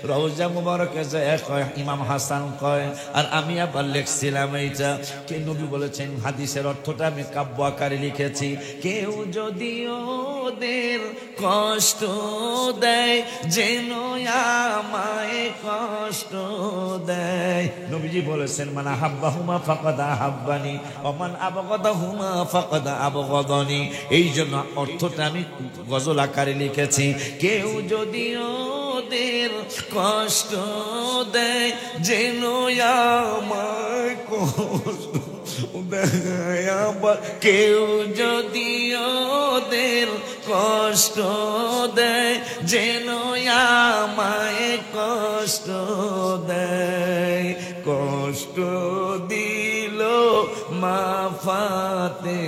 রওজা মুবারকে যায় কয় ইমাম হাসান কয়। আর আমি আবার লিখছিলাম এইটা, কে নবী বলেছেন, হাদিসের অর্থটা আমি কাব্য আকারে লিখেছি, কেউ যদি ওদের কষ্ট দেয় যেন আমায় কষ্ট দেয়। নবীজি বলেছেন, মান আহাব্বাহুমা ফাকাদ আহাব্বানি ওয়া মান আবগাদাহুমা ফাকাদ আবগাদানি। এই জন্য অর্থটা আমি গজল আকারে লিখেছি, কেউ যদি ওদের কষ্ট দেয় যেন আমায় কষ্ট দেয়, আবার কেউ যদি ওদের কষ্ট দেয় যেন আমায় কষ্ট দেয়। কষ্ট দিল মা ফাতেমাকে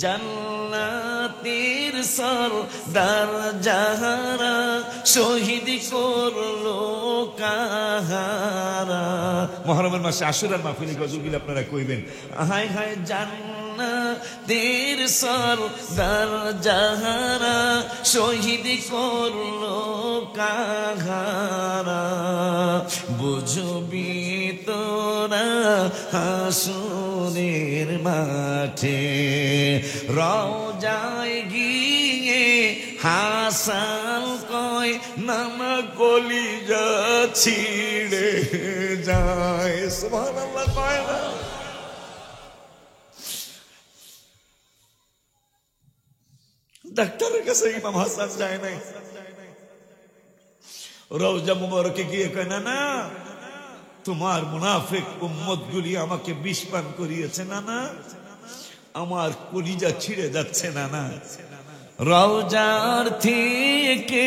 জান্নাতের সরদার যাহারা শহীদ করলো কাহারা। মুহররমের মাসে আশুরার মাহফিলে গজলগুলো আপনারা কইবেন, হায় হায় জান্নাতের সরদার যাহারা শহীদ করলো কাহারা। বুঝবি তোরা হাসুরের মাঠে রওজায় গিয়ে হাসান কয় নানা কলিজা ছিড়ে যায়। সুবহানাল্লাহ কয় না? ডাক্তারের কাছে ইমাম হাসান যায় নাই, রওজা মুবারকে গিয়ে কয় না না, তোমার মুনাফিক উম্মত গুলি আমাকে বিষ পান করিয়েছে, না না আমার কলিজা ছিঁড়ে যাচ্ছে, না না। রওজার থেকে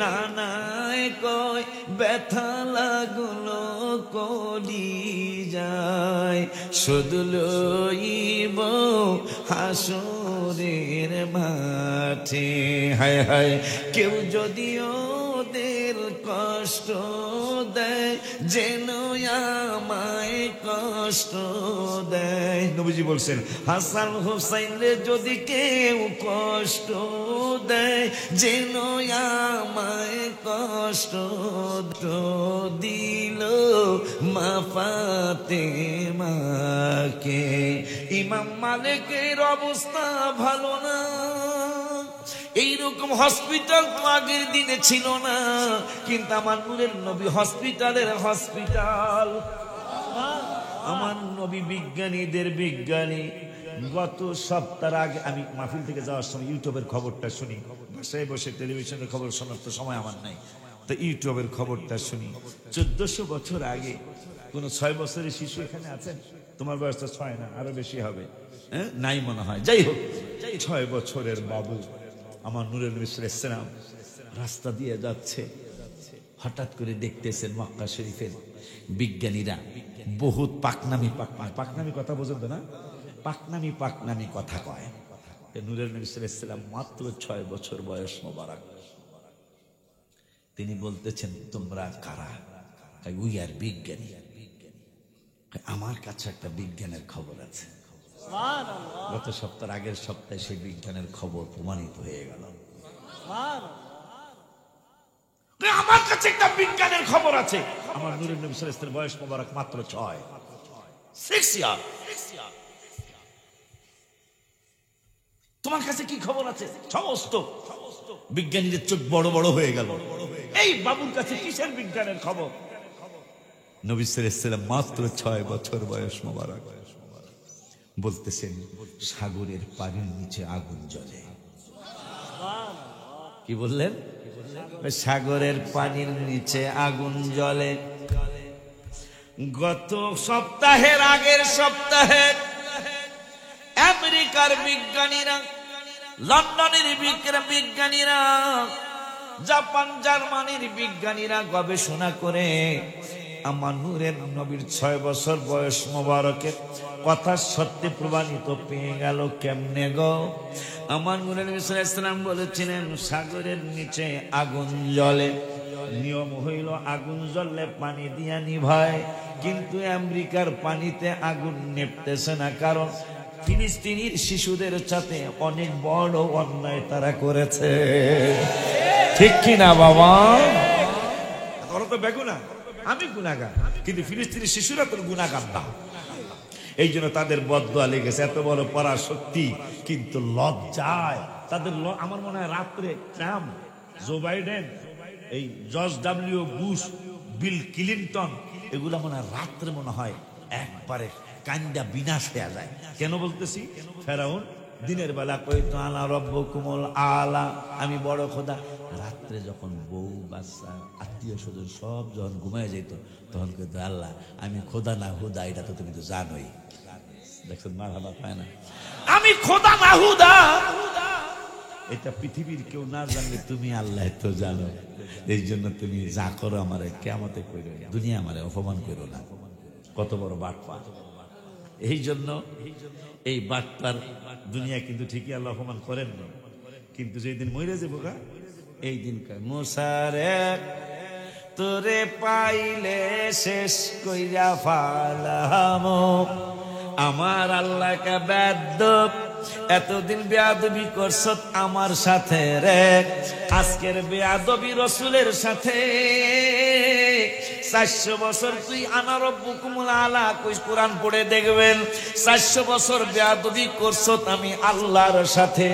নানায় কয় ব্যথা লাগলো কলিজায়, শুধু লইব হাসরের মাঠে। হায় হায় কেউ যদি ওদের কষ্ট দেয় যেন আমায় কষ্ট দেয়। নবীজি বলছেন, হাসান হুসাইন রে যদি কেউ কষ্ট দেয় যেন আমায় কষ্ট দিল মা ফাতেমাকে। ইমাম মালিকের অবস্থা ভালো না, এইরকম হসপিটাল তো আগের দিনে ছিল না, কিন্তু আমার নূরের নবী হসপিটালের হসপিটাল। আমার নবী বিজ্ঞানীদের বিজ্ঞানী। গত সপ্তাহ আগে আমি মাহফিল থেকে যাওয়ার সময় ইউটিউবের খবরটা শুনি, বাসায় বসে টেলিভিশনের খবর শোনার তো সময় আমার নাই, তো ইউটিউবের খবরটা শুনি। 1400 বছর আগে কোন 6 বছরের শিশু এখানে আছেন? তোমার বয়স তো 6 না, আরো বেশি হবে, নাই মনে হয়। যাই হোক, 6 বছরের বাবু আমার নূরের নবী সাল্লাল্লাহু আলাইহি ওয়াসাল্লাম রাস্তা দিয়ে যাচ্ছে, হঠাৎ করে দেখতেছেন মক্কা শরীফের বিজ্ঞানীরা বহুত পাকনামি কথা বোঝেন না, পাকনামি কথা কয়। নূরের নবী সাল্লাল্লাহু আলাইহি ওয়াসাল্লাম মাত্র 6 বছর বয়স মোবারক, তিনি বলতেছেন তোমরা কারা? উই আর বিজ্ঞানী। আমার কাছে একটা বিজ্ঞানের খবর আছে। গত সপ্তাহ আগের সপ্তাহে সেই বিজ্ঞানের খবর প্রমাণিত হয়ে গেল। আমার কাছে একটা বিজ্ঞানের খবর আছে। আমার নূরের নবী সাল্লাল্লাহু আলাইহি ওয়াসাল্লামের বয়স মোবারক মাত্র 6 ইয়ার। তোমার কাছে কি খবর আছে? সমস্ত বিজ্ঞানীদের চোখ বড় বড় হয়ে গেল। এই বাবুর কাছে কিসের বিজ্ঞানের খবর? নবী সাল্লাল্লাহু আলাইহি ওয়াসাল্লাম মাত্র 6 বছর বয়স মোবারক বলতেছেন সাগরের পানির নিচে আগুন জ্বলে। কি বললেন? সাগরের পানির নিচে আগুন জ্বলে। গত সপ্তাহের আগের সপ্তাহে আমেরিকার বিজ্ঞানীরা, লন্ডনের বিজ্ঞানীরা, জাপান জার্মানির বিজ্ঞানীরা গবেষণা করে আমার নূরের নবীর 6 বছর বয়স মোবারকের কথা সত্যি প্রমাণিত পেয়ে গেল কেমনে গো? আমার নূরের নবী সাল্লাল্লাহু আলাইহি ওয়াসাল্লাম বলেছিলেন সাগরের নিচে আগুন জ্বলে, নিয়ম হইল আগুন জ্বললে পানি দিয়া নিভায়, কিন্তু আমেরিকার পানিতে আগুন নেপতেছে না, কারণ ফিলিস্তিনির শিশুদের সাথে অনেক বড় অন্যায় তারা করেছে। ঠিক কিনা বাবা? ওরা তো বেগুনা, আমি গুনাহগার, কিন্তু ফিলিস্তিনি শিশুরা তোর গুনাহগার না। এই জন্য তাদের বদদোয়া লেগেছে, এত বড় পরাশক্তি কিন্তু লজ্জায় তাদের। আমার মনে হয় রাত্রে ট্রাম্প, জো বাইডেন, এই George W Bush, Bill Clinton, এগুলা মনে হয় রাত্রে মনে হয় একবারে কান্দা বিনাশ হয়ে যায়। কেন বলতেছি? ফেরাউন দিনের বেলা কইতো আলা রব্বুকুমুল আলা, আমি বড় খোদা। রাত্রে যখন বউ বাচ্চা আত্মীয় স্বজন সব যখন ঘুমায় যেত, তখন কইতো আল্লাহ আমি খোদা না হুদা, এটা তো তুমি তো জানোই। দেখছেন মারহাবা পায় না, আমি খোদা না হুদা, এটা পৃথিবীর কেউ না জানলে তুমি আল্লাহ তো জানো। এই জন্য তুমি যা করো আমারে কিয়ামতে কইরো না, দুনিয়া আমারে অপমান করো না। কত বড় বাটপার! এই জন্য এই বাটপার দুনিয়া কিন্তু ঠিকই আল্লাহ অপমান করেন না, কিন্তু যেদিন মরে যাবো গা এই দিন মুসারে তোরে পাইলে শেষ কইরা ফালামো, আমার আল্লাহকে বাদ্য এতদিন বেয়াদবি করছ আমার সাথে রে, আজকের বেয়াদবি রসুলের সাথে। 400 বছর তুই আনা রব্বুকুমুল আলা কইস, কোরআন পড়ে দেখবেন 400 বছর বেয়াদবি করছ আমি আল্লাহর সাথে,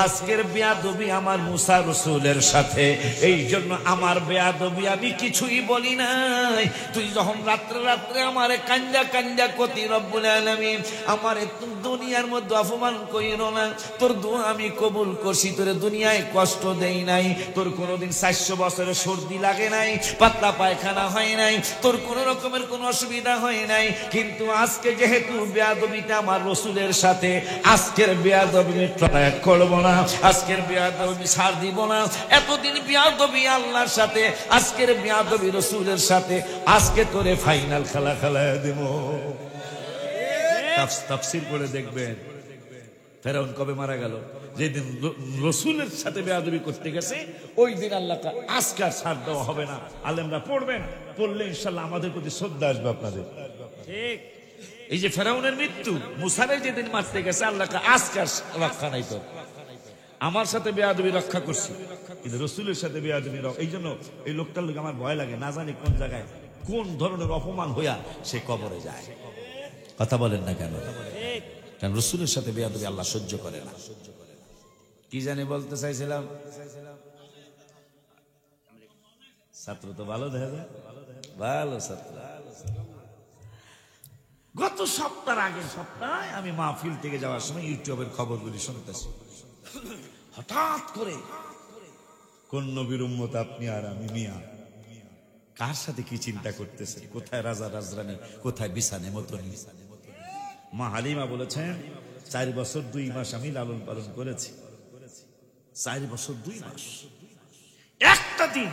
আজকের বেয়াদবি আমার মুসা রসুলের সাথে। এই জন্য আমার বেয়াদবি আমি কিছুই বলি নাই। তুই যখন রাত্রে রাত্রে আমারে কান্দা কান্দা কতি রব্বুল আলামিন আমারে দুনিয়ার মধ্যে অপমান কইরো না, তোর দোয়া আমি কবুল করছি, তোরে দুনিয়ায় কষ্ট দেই নাই, তোর কোনোদিন 400 বছরের সর্দি লাগে নাই, পাতলা পায়খানা হয় নাই, তোর কোন রকমের কোন অসুবিধা হয় নাই, কিন্তু আজকে যেহেতু বেয়াদবিটা আমার রসুলের সাথে, আজকের বেয়াদবি ট্রাই করব না, আজকের বেয়াদবি ছাড় দিব না। এতদিন বেয়াদবি আল্লাহর সাথে, আজকের বেয়াদবি রসুলের সাথে, আজকে তোরে ফাইনাল খেলা খেলায় দেব। তাফসীর করে দেখবেন ফেরাউন কবে মারা গেল? যেদিন রসুলের সাথে বেয়াদবি করতে গেছে, ওই দিন আল্লাহ আজকে আর ছাড় দেওয়া হবে না। আলেমরা পড়বেন, পড়লে ইনশাল্লাহ আমাদের প্রতি শ্রদ্ধা আসবে আপনাদের। ঠিক এই যে ফেরাউনের মৃত্যু, মুসারে যেদিন মারতে গেছে আল্লাহ আজকে আর রক্ষা নাই, তো আমার সাথে বেয়াদবি রক্ষা করছি, কিন্তু রসুলের সাথে বেয়াদবি। এই জন্য এই লোকটার লোক আমার ভয় লাগে, না জানি কোন জায়গায় কোন ধরনের অপমান হইয়া সে কবরে যায়। কথা বলেন না কেন? কারণ রসুলের সাথে বেয়াদবি আল্লাহ সহ্য করে না। কি জানি বলতে চাইছিলাম, ছাত্র তো ভালো দেখা যায়, ভালো ছাত্র। গত সপ্তাহ আগের সপ্তাহে আমি মাহফিল থেকে যাওয়ার সময় ইউটিউবের খবরগুলি শুনতেছি, হঠাৎ করে কোন নবীর উম্মত আপনি আর আমি মিয়া, কার সাথে কি চিন্তা করতেছে, কোথায় রাজা রাজরানী, কোথায় বিছানে মতনি। মা হালিমা বলেছেন 4 বছর 2 মাস আমি লালন পালন করেছি, 4 বছর 2 মাস একটা দিন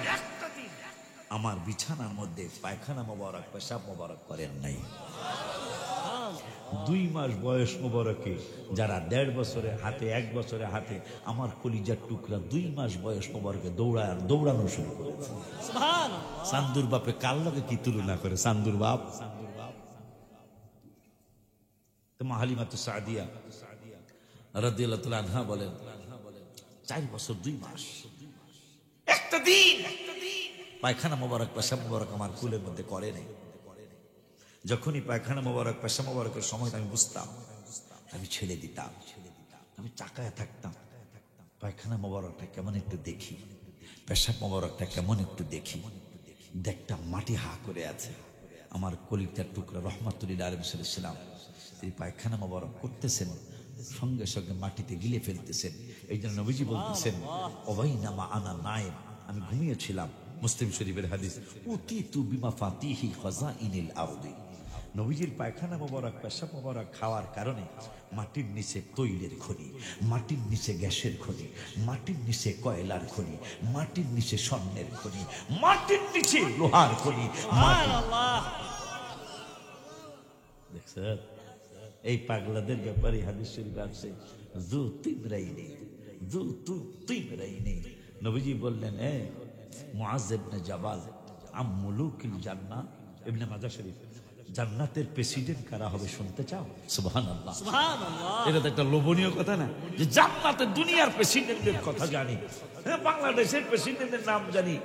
আমার বিছানার মধ্যে পায়খানা মোবারক পেশাব মোবারক করেন নাই। 2 মাস বয়স মোবারকে যারা 1.5 বছরে হাতে, 1 বছরে হাতে, আমার কলিজার টুকরা 2 মাস বয়স মোবারকে দৌড়ানো শুরু করেছে। চান্দুর বাপে কার লগে কি তুলনা করে? চান্দুর বাপ মা হালিমা সাদিয়া রাদিয়াল্লাহু তাআলা আনহা বলেন 4 বছর 2 মাস একটা দিন পায়খানা মোবারক পেশাব মোবারক আমার কুলের মধ্যে করে নাই। যখনই পায়খানা মোবারক পেশাব মোবারকের সময় আমি বুঝতাম, আমি ছেড়ে দিতাম, আমি তাকায় থাকতাম, পায়খানা মোবারকটা কেমন একটু দেখি, পেশাব মোবারকটা কেমন একটু দেখি। দেখতাম মাটি হা করে আছে, আমার কলিজার টুকরা রহমাতুল্লাহ আলাইহি সাল্লাম এই পায়খানা মোবারক করতেছেন, সঙ্গে সঙ্গে মাটিতে গিলে ফেলতেছেন। এই জন্য নবীজি বলতেছেন ওয়াইনামা আনা নাইম, আমি ঘুমিয়েছিলাম। মুসলিম শরীফের হাদিস, উতিতু বিমাফাতিহি খাযাইনিল আরদি, নবীজির পায়খানা মোবারক পেশাব মোবারক খাওয়ার কারণে মাটির নিচে তৈলের খনি, মাটির নিচে গ্যাসের খনি, মাটির নিচে কয়লার খনি, মাটির নিচে স্বর্ণের খনি, মাটির নিচে লোহার খনি। দেখছেন এই পাগলাদের ব্যাপারে হাদিস শরীফ আছে, জু তিমরাই নেই, জু তু তিমরাই নেই। নবীজি বললেন, এ মুআজ ইবনে জাবাল আম মুলুকিল জান্নাহ, ইবনে মাজাহ শরীফ, জান্নাতের প্রেসিডেন্ট কারা হবে শুনতে চাও? সুবহানাল্লাহ, সুবহানাল্লাহ। এটা তো একটা লোভনীয় কথা না, যে জান্নাতের দুনিয়ার প্রেসিডেন্টের কথা জানি, হ্যাঁ বাংলাদেশের প্রেসিডেন্টের নাম জানি,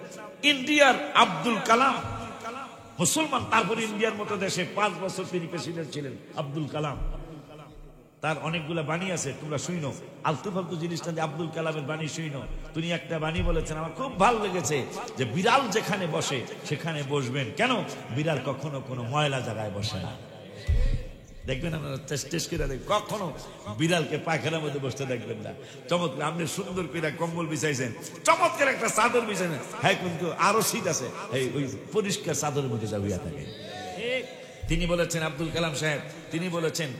ইন্ডিয়ার আব্দুল কালাম, মুসলমান, তারপর ইন্ডিয়ার মতো দেশে 5 বছর তিনি প্রেসিডেন্ট ছিলেন আব্দুল কালাম। তার অনেকগুলা বাণী আছে, তোমরা শুনো, আলতু ফালতু জিনিসটা দিয়ে আব্দুল কালামের বাণী শুনো। তিনি একটা বাণী বলেছেন, আমার খুব ভালো লেগেছে, যে বিড়াল যেখানে বসে সেখানে বসবেন। কেন? বিড়াল কখনো কোনো ময়লা জায়গায় বসে না। দেখবেন আপনারা টেস্ট করে দেখবেন, কখনো বিড়ালকে পায়খানার মধ্যে বসতে দেখবেন না। চমৎকার, আপনি সুন্দর করে কম্বল বিছাইছেন, চমৎকার একটা চাদর বিছাইছেন, হ্যাঁ কিন্তু আরো শীত আছে, ওই পরিষ্কার চাদরের মধ্যে যা হইয়া থাকে। তিনি বলেছেন, আব্দুল কালাম সাহেব তিনি বলেছেন,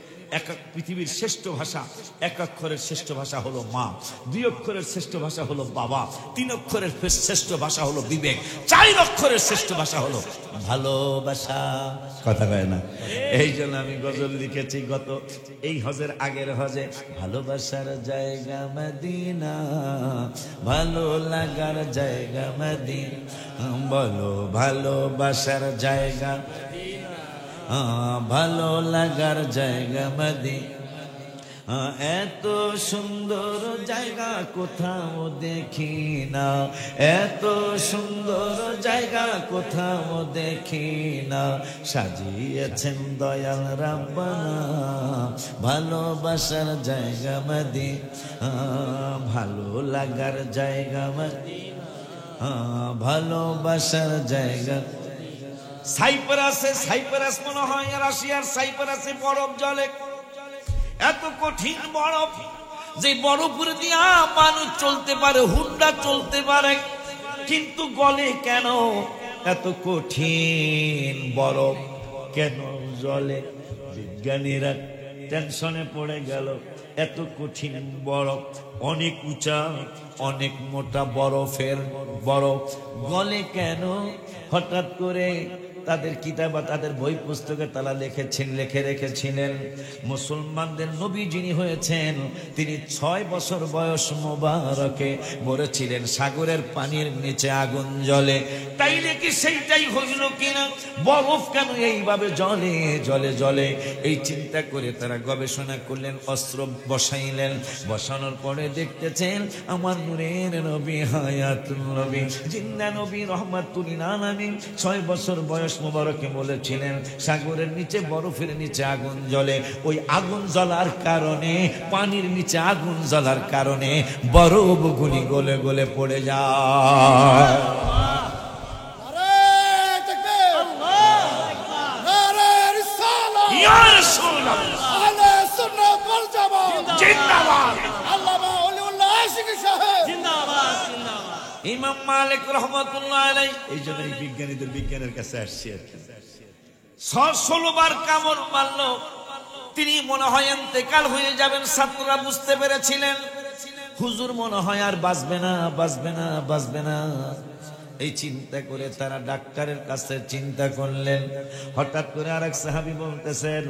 পৃথিবীর শ্রেষ্ঠ ভাষা, 1 অক্ষরের শ্রেষ্ঠ ভাষা হলো মা, 2 অক্ষরের শ্রেষ্ঠ ভাষা হলো বাবা, 3 অক্ষরের শ্রেষ্ঠ ভাষা হলো বিবেক, 4 অক্ষরের শ্রেষ্ঠ ভাষা হলো ভালোবাসা। কথা কয় না? এই জন্য আমি গজল লিখেছি গত এই হজের আগের হজে, ভালোবাসার জায়গা মদিনা, ভালো লাগার জায়গা মদিনা, বলো ভালোবাসার জায়গা, ভালো লাগার জায়গা মদিনা, এত সুন্দর জায়গা কোথাও দেখি না, এত সুন্দর জায়গা কোথাও দেখি না, সাজিয়েছেন দয়াল রাব্বানা, ভালোবাসার জায়গা মদিনা, ভালো লাগার জায়গা মদিনা, ভালোবাসার জায়গা। সাইপ্রাস মনে হয় রাশিয়ার সাইপ্রাসে বরফ জলে, এত কঠিন বরফ, যে বরফের দিয়া মানুষ চলতে পারে, হুন্ডা চলতে পারে, কিন্তু গলে কেন? এত কঠিন বরফ কেন জলে? বিজ্ঞানীরা টেনশনে পড়ে গেল, এত কঠিন বরফ, অনেক উঁচা, অনেক মোটা বরফের বরফ গলে কেন? হঠাৎ করে তাদের কিতাব বা তাদের বই পুস্তকে তারা লিখে রেখেছিলেন, মুসলমানদের নবী যিনি হয়েছেন তিনি 6 বছর বয়স মোবারকে মরেছিলেন সাগরের পানির নিচে আগুন জ্বলে। তাইলে কি সেইটাই হইল কিনা? বরফ কেন এইভাবে জ্বলে জ্বলে জ্বলে? এই চিন্তা করে তারা গবেষণা করলেন, অস্ত্র বসাইলেন, বসানোর পরে দেখতেছেন আমার নূরের নবী, হায়াতুল নবী, জিন্দা নবী, রহমাতুল আলামিন 6 বছর বয়স মোবারকে বলেছিলেন সাগরের নিচে বরফের নিচে আগুন জ্বলে। ওই আগুন জ্বলার কারণে, পানির নিচে আগুন জ্বলার কারণে বরফগুলি গলে গলে পড়ে যায়। ইমাম মালিক রাহমাতুল্লাহ আলাইহি, এই জন্য এই বিজ্ঞানীদের বিজ্ঞানের কাছে আসছি আর কি। 16 বার কামড় মারল, তিনি মনে হয় ইন্তেকাল হয়ে যাবেন। ছাত্ররা বুঝতে পেরেছিলেন হুজুর মনে হয় আর বাঁচবে না, বাঁচবে না, বাঁচবে না। এই চিন্তা করে তারা ডাক্তারের কাছে চিন্তা করলেন। হঠাৎ করে আরেক সাহাবী বলতেছেন,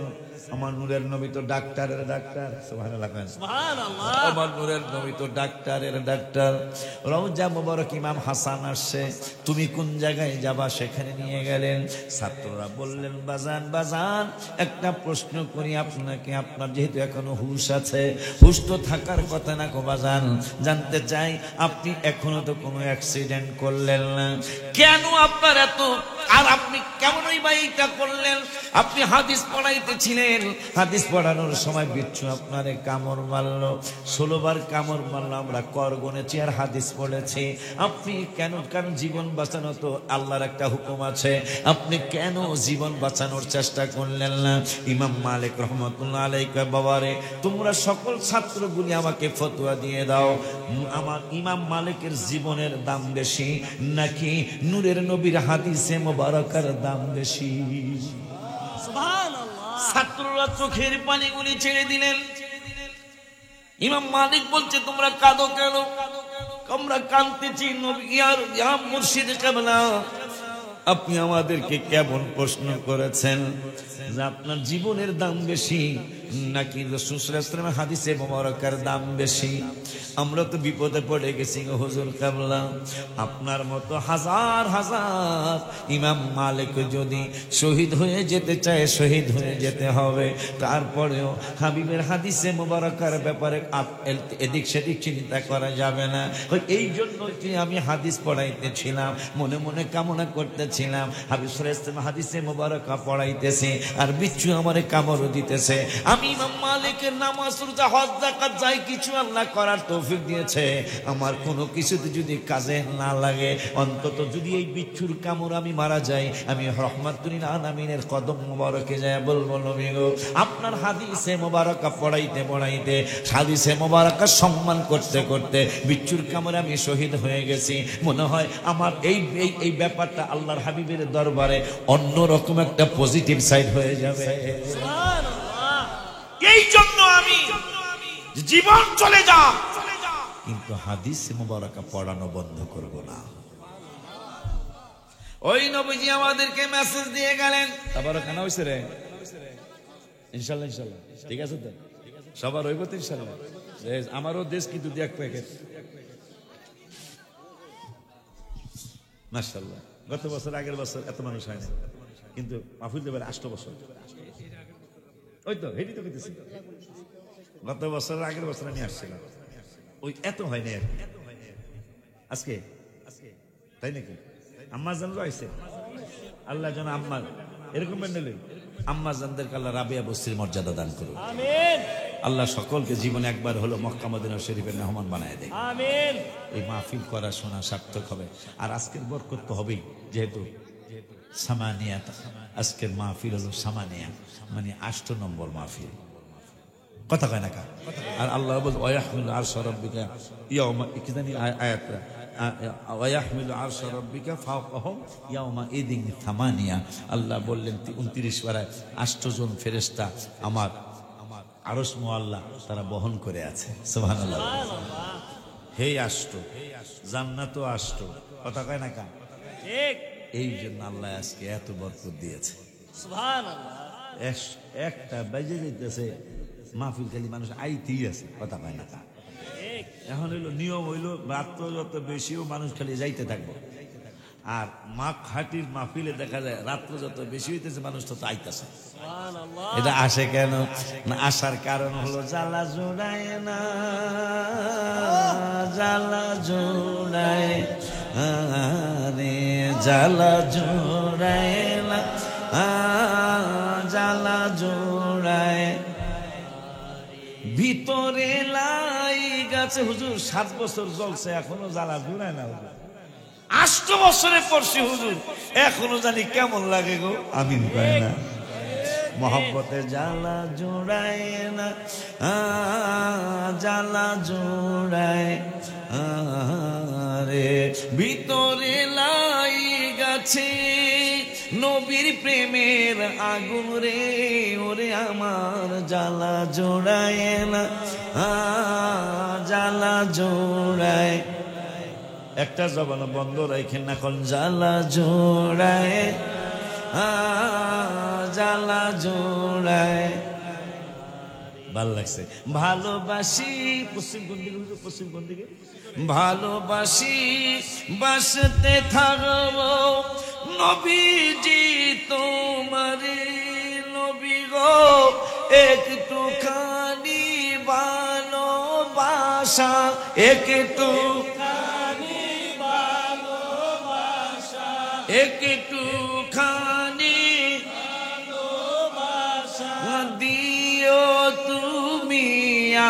আমার নূরের নবী তো ডাক্তারের ডাক্তার, সুবহানাল্লাহ, সুবহানাল্লাহ, আমার নূরের নবী তো ডাক্তারের ডাক্তার। রওজা মুবারক ইমাম হাসান আসছে, তুমি কোন জায়গায় যাবা? সেখানে নিয়ে গেলেন। ছাত্ররা বললেন, বাজান বাজান একটা প্রশ্ন করি আপনাকে, আপনার যেহেতু এখনো হুঁশ আছে, হুঁশ তো থাকার কথা না গো বাজান, জানতে চাই আপনি এখনো তো কোনো অ্যাক্সিডেন্ট করলেন না, কেন আপনার এত, আর আপনি কেমনই বা এইটা করলেন? আপনি হাদিস পড়াইতেছিলেন, হাদিস পড়ানোর সময় বিচ্ছু আপনারে কামড় মারলো, 16 বার কামড় মারলো, আমরা কর গুনেছি আর হাদিস পড়েছি। আপনি কেন জীবন বাঁচানো তো আল্লাহর একটা হুকুম আছে, আপনি কেন জীবন বাঁচানোর চেষ্টা করলেন না? ইমাম মালিক রহমাতুল্লাহ আলাইহি কয়, বাবারে তোমরা সকল ছাত্রগুলি আমাকে ফতোয়া দিয়ে দাও, আমার ইমাম মালিকের জীবনের দাম বেশি নাকি নূরের নবীর হাদিসে মোবারকার দাম বেশি? সুবহানাল্লাহ। ছাত্ররা চোখের পানিগুলি ছেড়ে দিলেন। ইমাম মালিক বলছে তোমরা কাঁদো কেন? আমরা কাঁদতেছি নবী ইয়া মুর্শিদ কেবলা, আপনি আমাদেরকে কেমন প্রশ্ন করেছেন যে আপনার জীবনের দাম বেশি নাকি রাসূল সাল্লাল্লাহু আলাইহি ওয়াসাল্লামের হাদিসে মোবারকার দাম বেশি? আমরা তো বিপদে পড়ে গেছি গো হুজুর কেবলা। আপনার মতো হাজার হাজার ইমাম মালিক যদি শহীদ হয়ে যেতে চায় শহীদ হয়ে যেতে হবে, তারপরেও হাবিবের হাদিসে মোবারকার ব্যাপারে এদিক সেদিক চিন্তা করা যাবে না। এই জন্য কি আমি হাদিস পড়াইতেছিলাম, মনে মনে কামনা করতেছিলাম হাবিব সাল্লাল্লাহু আলাইহি ওয়াসাল্লাম হাদিসে মোবারকা পড়াইতেছে আর বিচ্ছু আমারে কামড় দিতেছে। আমি ইমাম মালিকের নামাজ রোজা হজ যাকাত যাই কিছু আল্লাহ করার তৌফিক দিয়েছে, আমার কোনো কিছুতে যদি কাজে না লাগে, অন্তত যদি এই বিচ্ছুর কামড় আমি মারা যাই, আমি রহমাতুল আলামিনের কদম মোবারকে যায় বলবো নবী গো আপনার হাদিসে মোবারকা পড়াইতে পড়াইতে হাদিসে মোবারকা সম্মান করতে করতে বিচ্ছুর কামড়ে আমি শহীদ হয়ে গেছি। মনে হয় আমার এই ব্যাপারটা আল্লাহর হাবিবের দরবারে অন্যরকম একটা পজিটিভ সাইড হয়ে যাবে। এই জন্য আমি জীবন চলে যা কিন্তু হাদিস মুবারাকা পড়ানো বন্ধ করব না। ওই নবীজি আমাদেরকে মেসেজ দিয়ে গেলেন। আবার কেনা হইছে রে? ইনশাআল্লাহ ইনশাআল্লাহ ঠিক আছে তো, সবার হইব তো ইনশাআল্লাহ। আমারও দেশ কিন্তু এক প্যাকেট মাশাআল্লাহ। গত বছর আগের বছর এত মানুষ হয় না, কিন্তু মাহফিল দেবার 8 বছর। ওই তো হেডি তো কইতেছি, গত বছর আগের বছর আমি আসছিলাম, ওই এত হয় না আজকে তাই নাকি? আম্মা জান রয়েছে, আল্লাহ যেন আম্মা এরকম বান্ডেলে আম্মা জানদেরকে আল্লাহ রাবিয়া বস্তির মর্যাদা দান করুন। আমিন। আল্লাহ সকলকে জীবনে একবার হলো মক্কা মদিনা শরীফের মেহমান বানায় দেয়। আমিন। এই মাহফিল করা শোনা সার্থক হবে। আর আজকের বরকত তো হবেই, যেহেতু সামানিয়াত, আজকের মাহফিল হলো সামানিয়া, মানে 8 নম্বর মাহফিল। কথা কয় না কা? আর আল্লাহ বল ওয়াহমিলু আরশা রাব্বিকা ইয়াওমা, কি জানি আয়াতটা, ওয়াহমিলু আরশা রাব্বিকা ফাওকাহুম ইয়াওমা ইদিন সামানিয়া। আল্লাহ বললেন 29 পারায় 8 জন ফেরেশতা আমার আরশ মুআল্লা তারা বহন করে আছে। সুবহানাল্লাহ। হে 8 জান্নাতও 8। কথা কয় না কা? ঠিক। এই জন্য আল্লাহ আজকে এত বরকত দিয়েছে। সুবহানাল্লাহ। একটা বাজে যাইতেছে মাহফিল খালি মানুষ আইতেই আছে। কথা কয় না কা? এখন হইলো নিয়ম হইলো রাত্র যত বেশিও মানুষ খালি যাইতে থাকবো, আর মা খাটির মাহফিলে দেখা যায় রাত্র যত বেশি হইতেছে মানুষ তত আইতেছে। এটা আসে কেন না? আসার কারণ হলো জ্বালা জোড়ায় না, জ্বালা জোড়ায় রে, জ্বালা জোড়ায় না, জ্বালা জোড়ায় ভিতরে লাই গাছে। হুজুর 7 বছর জ্বলছে এখনো জ্বালা জোড়ায় না। হুজুর 8 বছরে পড়ছি হুজুর, এখনো জানি কেমন লাগে গো। আমিন কয় না? মোহাম্মতে জ্বালা জোড়ায় না, জ্বালা জোড়ায় রে, ভিতরে লাই গাছে নবীর প্রেমের আগুন রে, ওরে আমার জ্বালা জোড়ায় না, জ্বালা জোড়ায়। একটা জবান বন্ধ রাখেন না, কোন জ্বালা জোড়ায়, জ্বালা জোড়ায়। ভালো লাগছে। ভালোবাসি পশ্চিম কোন দিকে? পশ্চিম কোন দিকে? ভালোবাসি বাসতে থাকবো নবীজি তোমারে, নবী গো একটুখানি ভালোবাসা, একটুখানি ভালোবাসা, একটুখানি ভালোবাসা দিও তুমি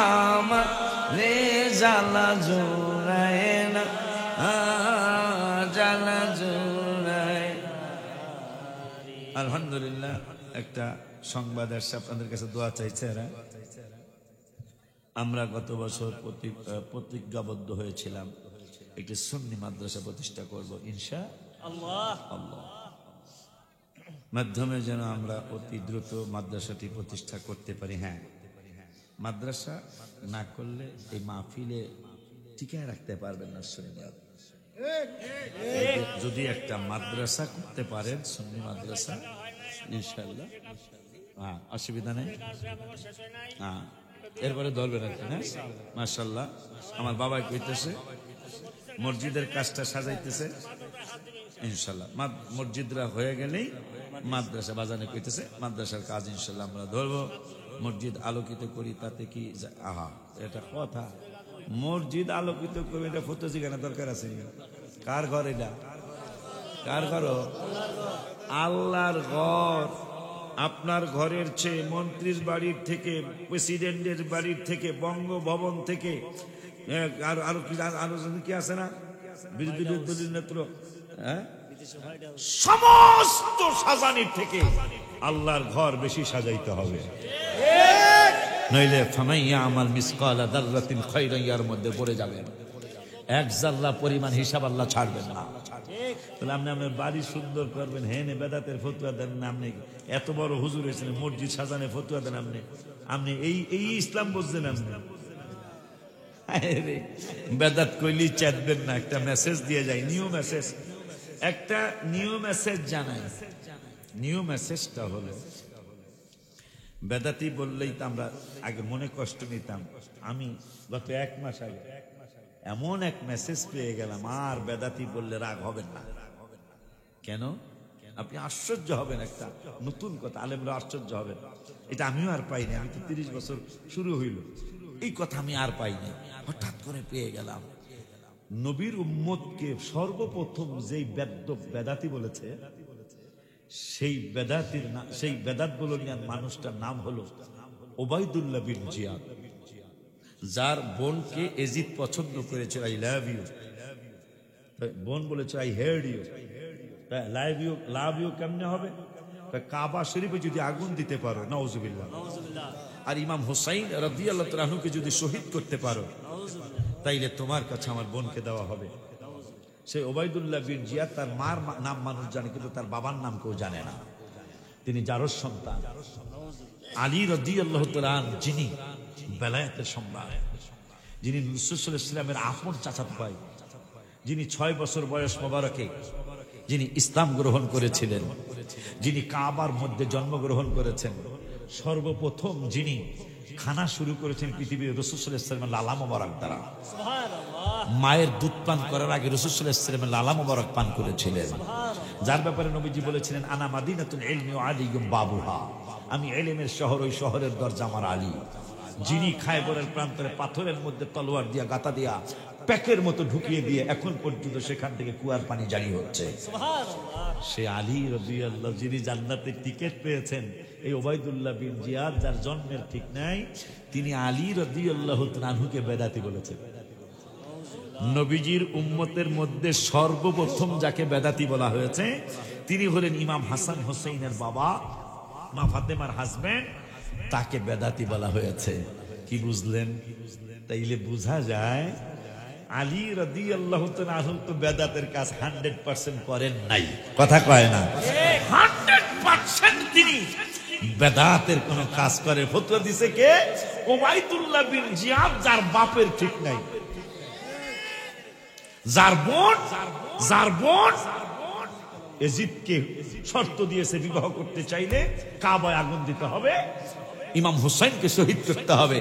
আমারে, জ্বালা জোড়ায় না, জ্বালা জোড়ায়। আলহামদুলিল্লাহ, একটা সংবাদ আসছে, আপনাদের কাছে দোয়া চাইছে। আমরা গত বছর প্রতিজ্ঞাবদ্ধ হয়েছিলাম একটি সুন্নি মাদ্রাসা প্রতিষ্ঠা করব ইনশাআল্লাহ। মাধ্যমে যেন আমরা অতি দ্রুত মাদ্রাসাটি প্রতিষ্ঠা করতে পারি। হ্যাঁ, মাদ্রাসা না করলে এই মাহফিলে টিকায় রাখতে পারবেন না সুন্নি। যদি একটা মাদ্রাসা করতে পারেন, সুন্নি মাদ্রাসা, ইনশাআল্লাহ হ্যাঁ অসুবিধা নেই। হ্যাঁ, এরপরে ধরবেন আর কি। হ্যাঁ, মাশাআল্লাহ। আমার বাবা কইতেছে মসজিদের কাজটা সাজাইতেছে, ইনশাআল্লাহ মসজিদরা হয়ে গেলেই মাদ্রাসা বাজানে কইতেছে মাদ্রাসার কাজ ইনশাআল্লাহ আমরা ধরবো। মসজিদ আলোকিত করি, তাতে কি আহা, এটা কথা। মসজিদ আলোকিত করবে, এটা ফটো জিজ্ঞাসা দরকার আছে? কার ঘর এটা? কার ঘর? আল্লাহর ঘর। আপনার ঘরের চেয়ে মন্ত্রীর বাড়ির থেকে, প্রেসিডেন্টের বাড়ির থেকে, বঙ্গভবন থেকে, আরো কি আছে না বিরোধী দলীয় নেত্র, হ্যাঁ, সমস্ত সাজানির থেকে আল্লাহর ঘর বেশি সাজাইতে হবে, নইলে ফামাইয়া আমাল মিসকালা দাররাতিন খায়রান ইয়ার মধ্যে পড়ে যাবেন। এক জাল্লা পরিমাণ হিসাব আল্লাহ ছাড়বেন না। তাহলে আপনি আপনার বাড়ি সুন্দর করবেন, হেনে বেদাতের ফতুয়া দেন না। আপনি এত বড় হুজুর হয়েছেন, মসজিদ সাজানে ফতুয়া দেন আপনি? আপনি এই ইসলাম বুঝছেন? আপনি বেদাত কইলি চাঁদবেন না। একটা মেসেজ দিয়ে যায়, নিউ মেসেজ, একটা নিউ মেসেজ জানাই। নিউ মেসেজটা হলো, বেদাতি বললেই তো আমরা আগে মনে কষ্ট নিতাম। আমি গত 1 মাস আগে এমন এক মেসেজ পেয়ে গেলাম, আর বেদাতি বললে রাগ হবেন না। কেন? আপনি আশ্চর্য হবেন, একটা নতুন কথা, আলেমরা আশ্চর্য হবেন। এটা আমিও আর পাইনি, আমি তো 30 বছর শুরু হইল, এই কথা আমি আর পাইনি, হঠাৎ করে পেয়ে গেলাম। নবীর উম্মতকে সর্বপ্রথম যেই বেদাতি বলেছে, সেই বেদাতির সেই বেদাত বলনিয়ান মানুষটার নাম হলো ওবায়দুল্লাহ বিন জিয়াদ, যার বোনকে এজিদ পছন্দ করেছে। আই লাভ ইউ, বোন বলেছে I hate you. Love you কেমনে হবে? কাবা শরীফে যদি আগুন দিতে পারো, নাউজুবিল্লাহ, আর ইমাম হুসাইন রাদিয়াল্লাহু তাআলা আনহুকে যদি শহীদ করতে পারো, তাইলে তোমার কাছে আমার বোনকে দেওয়া হবে। সেই ওবায়দুল্লাহ বিন জিয়াদ, তার মার নাম মানুষ জানে, কিন্তু তার বাবার নাম কেউ জানে না। তিনি জারজ সন্তান। আলী রাদিয়াল্লাহু তাআলা যিনি বেলায়েতের সম্রাট, যিনি রাসূল সাল্লাল্লাহু আলাইহি ওয়াসাল্লামের আপন চাচাতো ভাই, যিনি 6 বছর বয়স মোবারকে যিনি ইসলাম গ্রহণ করেছিলেন, যিনি কাবার মধ্যে জন্মগ্রহণ করেছেন, সর্বপ্রথম যিনি খানা শুরু করেছেন পৃথিবীর রাসূল সাল্লাল্লাহু আলাইহি ওয়াসাল্লামের লালা মোবারক দ্বারা। মায়ের দুধ পান করার আগে রাসূল সাল্লাল্লাহু আলাইহি ওয়াসাল্লামের লালা মোবারক পান করেছিলেন, যার ব্যাপারে নবীজি বলেছিলেন আনা মাদিনাতুল ইলমি ওয়া আলিয়ুম বাবুহা, আমি ইলমের শহর, ওই শহরের দরজা আমার আলী। যিনি খায়বরের প্রান্তরে পাথরের মধ্যে তলোয়ার দিয়া গাতা দিয়া প্যাকের মতো ঢুকিয়ে দিয়ে এখন পর্যন্ত সেখান থেকে কুয়ার পানি জারি হচ্ছে, সে আলী রাদিয়াল্লাহু, যিনি জান্নাতের টিকিট পেয়েছেন। এই ওবায়দুল্লাহ বিন জিয়াদ, যার জন্মের ঠিক নাই, তিনি আলী রাদিয়াল্লাহু তাআলা আনহুকে বেদাতি বলেছেন। নবীজির উম্মতের মধ্যে সর্বপ্রথম যাকে বেদাতি বলা হয়েছে, তিনি হলেন ইমাম হাসান হোসেইনের বাবা, মা ফাতেমার হাজবেন্ড, তাকে বেদাতি বলা হয়েছে। কি বুঝলেন? তাইলে বোঝা যায় আলী রাদিয়াল্লাহু তাআলা আনহু তো বেদাতের কাজ 100% করেন নাই, কথা কয় না। 100% তিনি বেদাতের কোন কাজ করে ফতোয়া দিছে কে? ওবায়দুল্লাহ বিন জিয়াদ, যার বাপের ঠিক নাই, যার বোন এজিদকে শর্ত দিয়েছে বিবাহ করতে চাইলে কাবায় আগুন দিতে হবে, ইমাম হুসাইনকে শহীদ করতে হবে।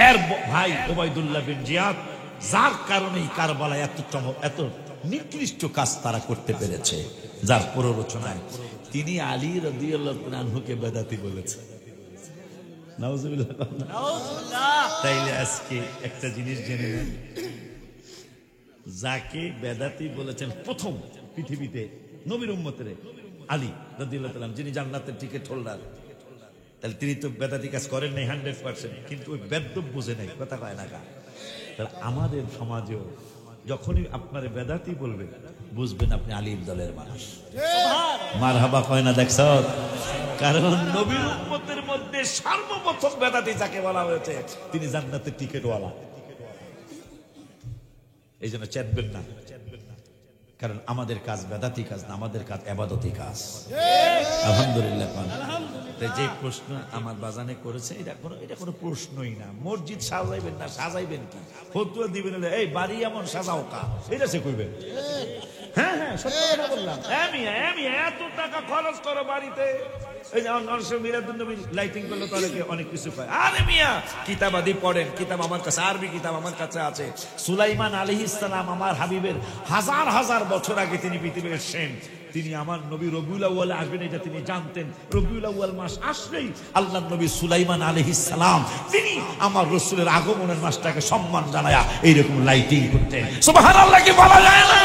এর ভাই ওবায়দুল্লাহ বিন জিয়াদ, যার কারণে কারবালায় এত নিকৃষ্ট কাজ তারা করতে পেরেছে, যার প্ররোচনায় তিনি আলী রাদিয়াল্লাহু তাআলা আনহুকে বেদাতি বলেছে। নাউজুবিল্লাহ। তাইলে আজকে একটা জিনিস জেনে নেন, যাকে বেদাতি বলেছেন প্রথম পৃথিবীতে নবীর উম্মতের আলী রাদিয়াল্লাহু তাআলা, যিনি জান্নাতের টিকিট হোল্ডার, তাহলে তিনি তো বেদাতি কাজ করেন নাই 100%, কিন্তু ওই বেদব বুঝে নাই, কথা কয় না। তাহলে আমাদের সমাজেও যখনই আপনার বেদাতি বলবে, বুঝবেন আপনি আলীর দলের মানুষ। মারহাবা কয় না? দেখছ, কারণ নবীর উম্মতের মধ্যে সর্বপ্রথম বেদাতি যাকে বলা হয়েছে, তিনি জান্নাতের টিকিটওয়ালা। এই জন্য চেতবেন না, কারণ আমাদের কাজ বেদাতি কাজ না, আমাদের কাজ ইবাদতি কাজ। আলহামদুলিল্লাহ। তাই যে প্রশ্ন আমার বাজানে করেছে এটা কোনো প্রশ্নই না। মসজিদ সাজাইবেন না, সাজাইবেন কি? ফতুয়া দিবেন, এই বাড়ি এমন সাজাও কা, এটা সে করবেন। হ্যাঁ হ্যাঁ, সত্য কথা বললাম। আমি এত টাকা খরচ করো বাড়িতে, এই যে মানুষের মিলাদুন্নবী লাইটিং করলে তো অনেক কিছু পায়। আরে মিয়া, কিতাবাদি পড়েন, কিতাব আমার কাছে, আরবি কিতাব আমার কাছে আছে। সুলাইমান আলাইহিস সালাম আমার হাবিবের হাজার হাজার বছর আগে তিনি পৃথিবীতে এসেছেন। তিনি আমার নবী রবিউল আউয়ালে আসবেন এটা তিনি জানতেন। রবিউল আউয়াল মাস আসলেই আল্লাহর নবী সুলাইমান আলাইহিস সালাম তিনি আমার রাসূলের আগমনের মাসটাকে সম্মান জানায়া এইরকম লাইটিং করতেন। সুবহানাল্লাহ কি বলা যায় না?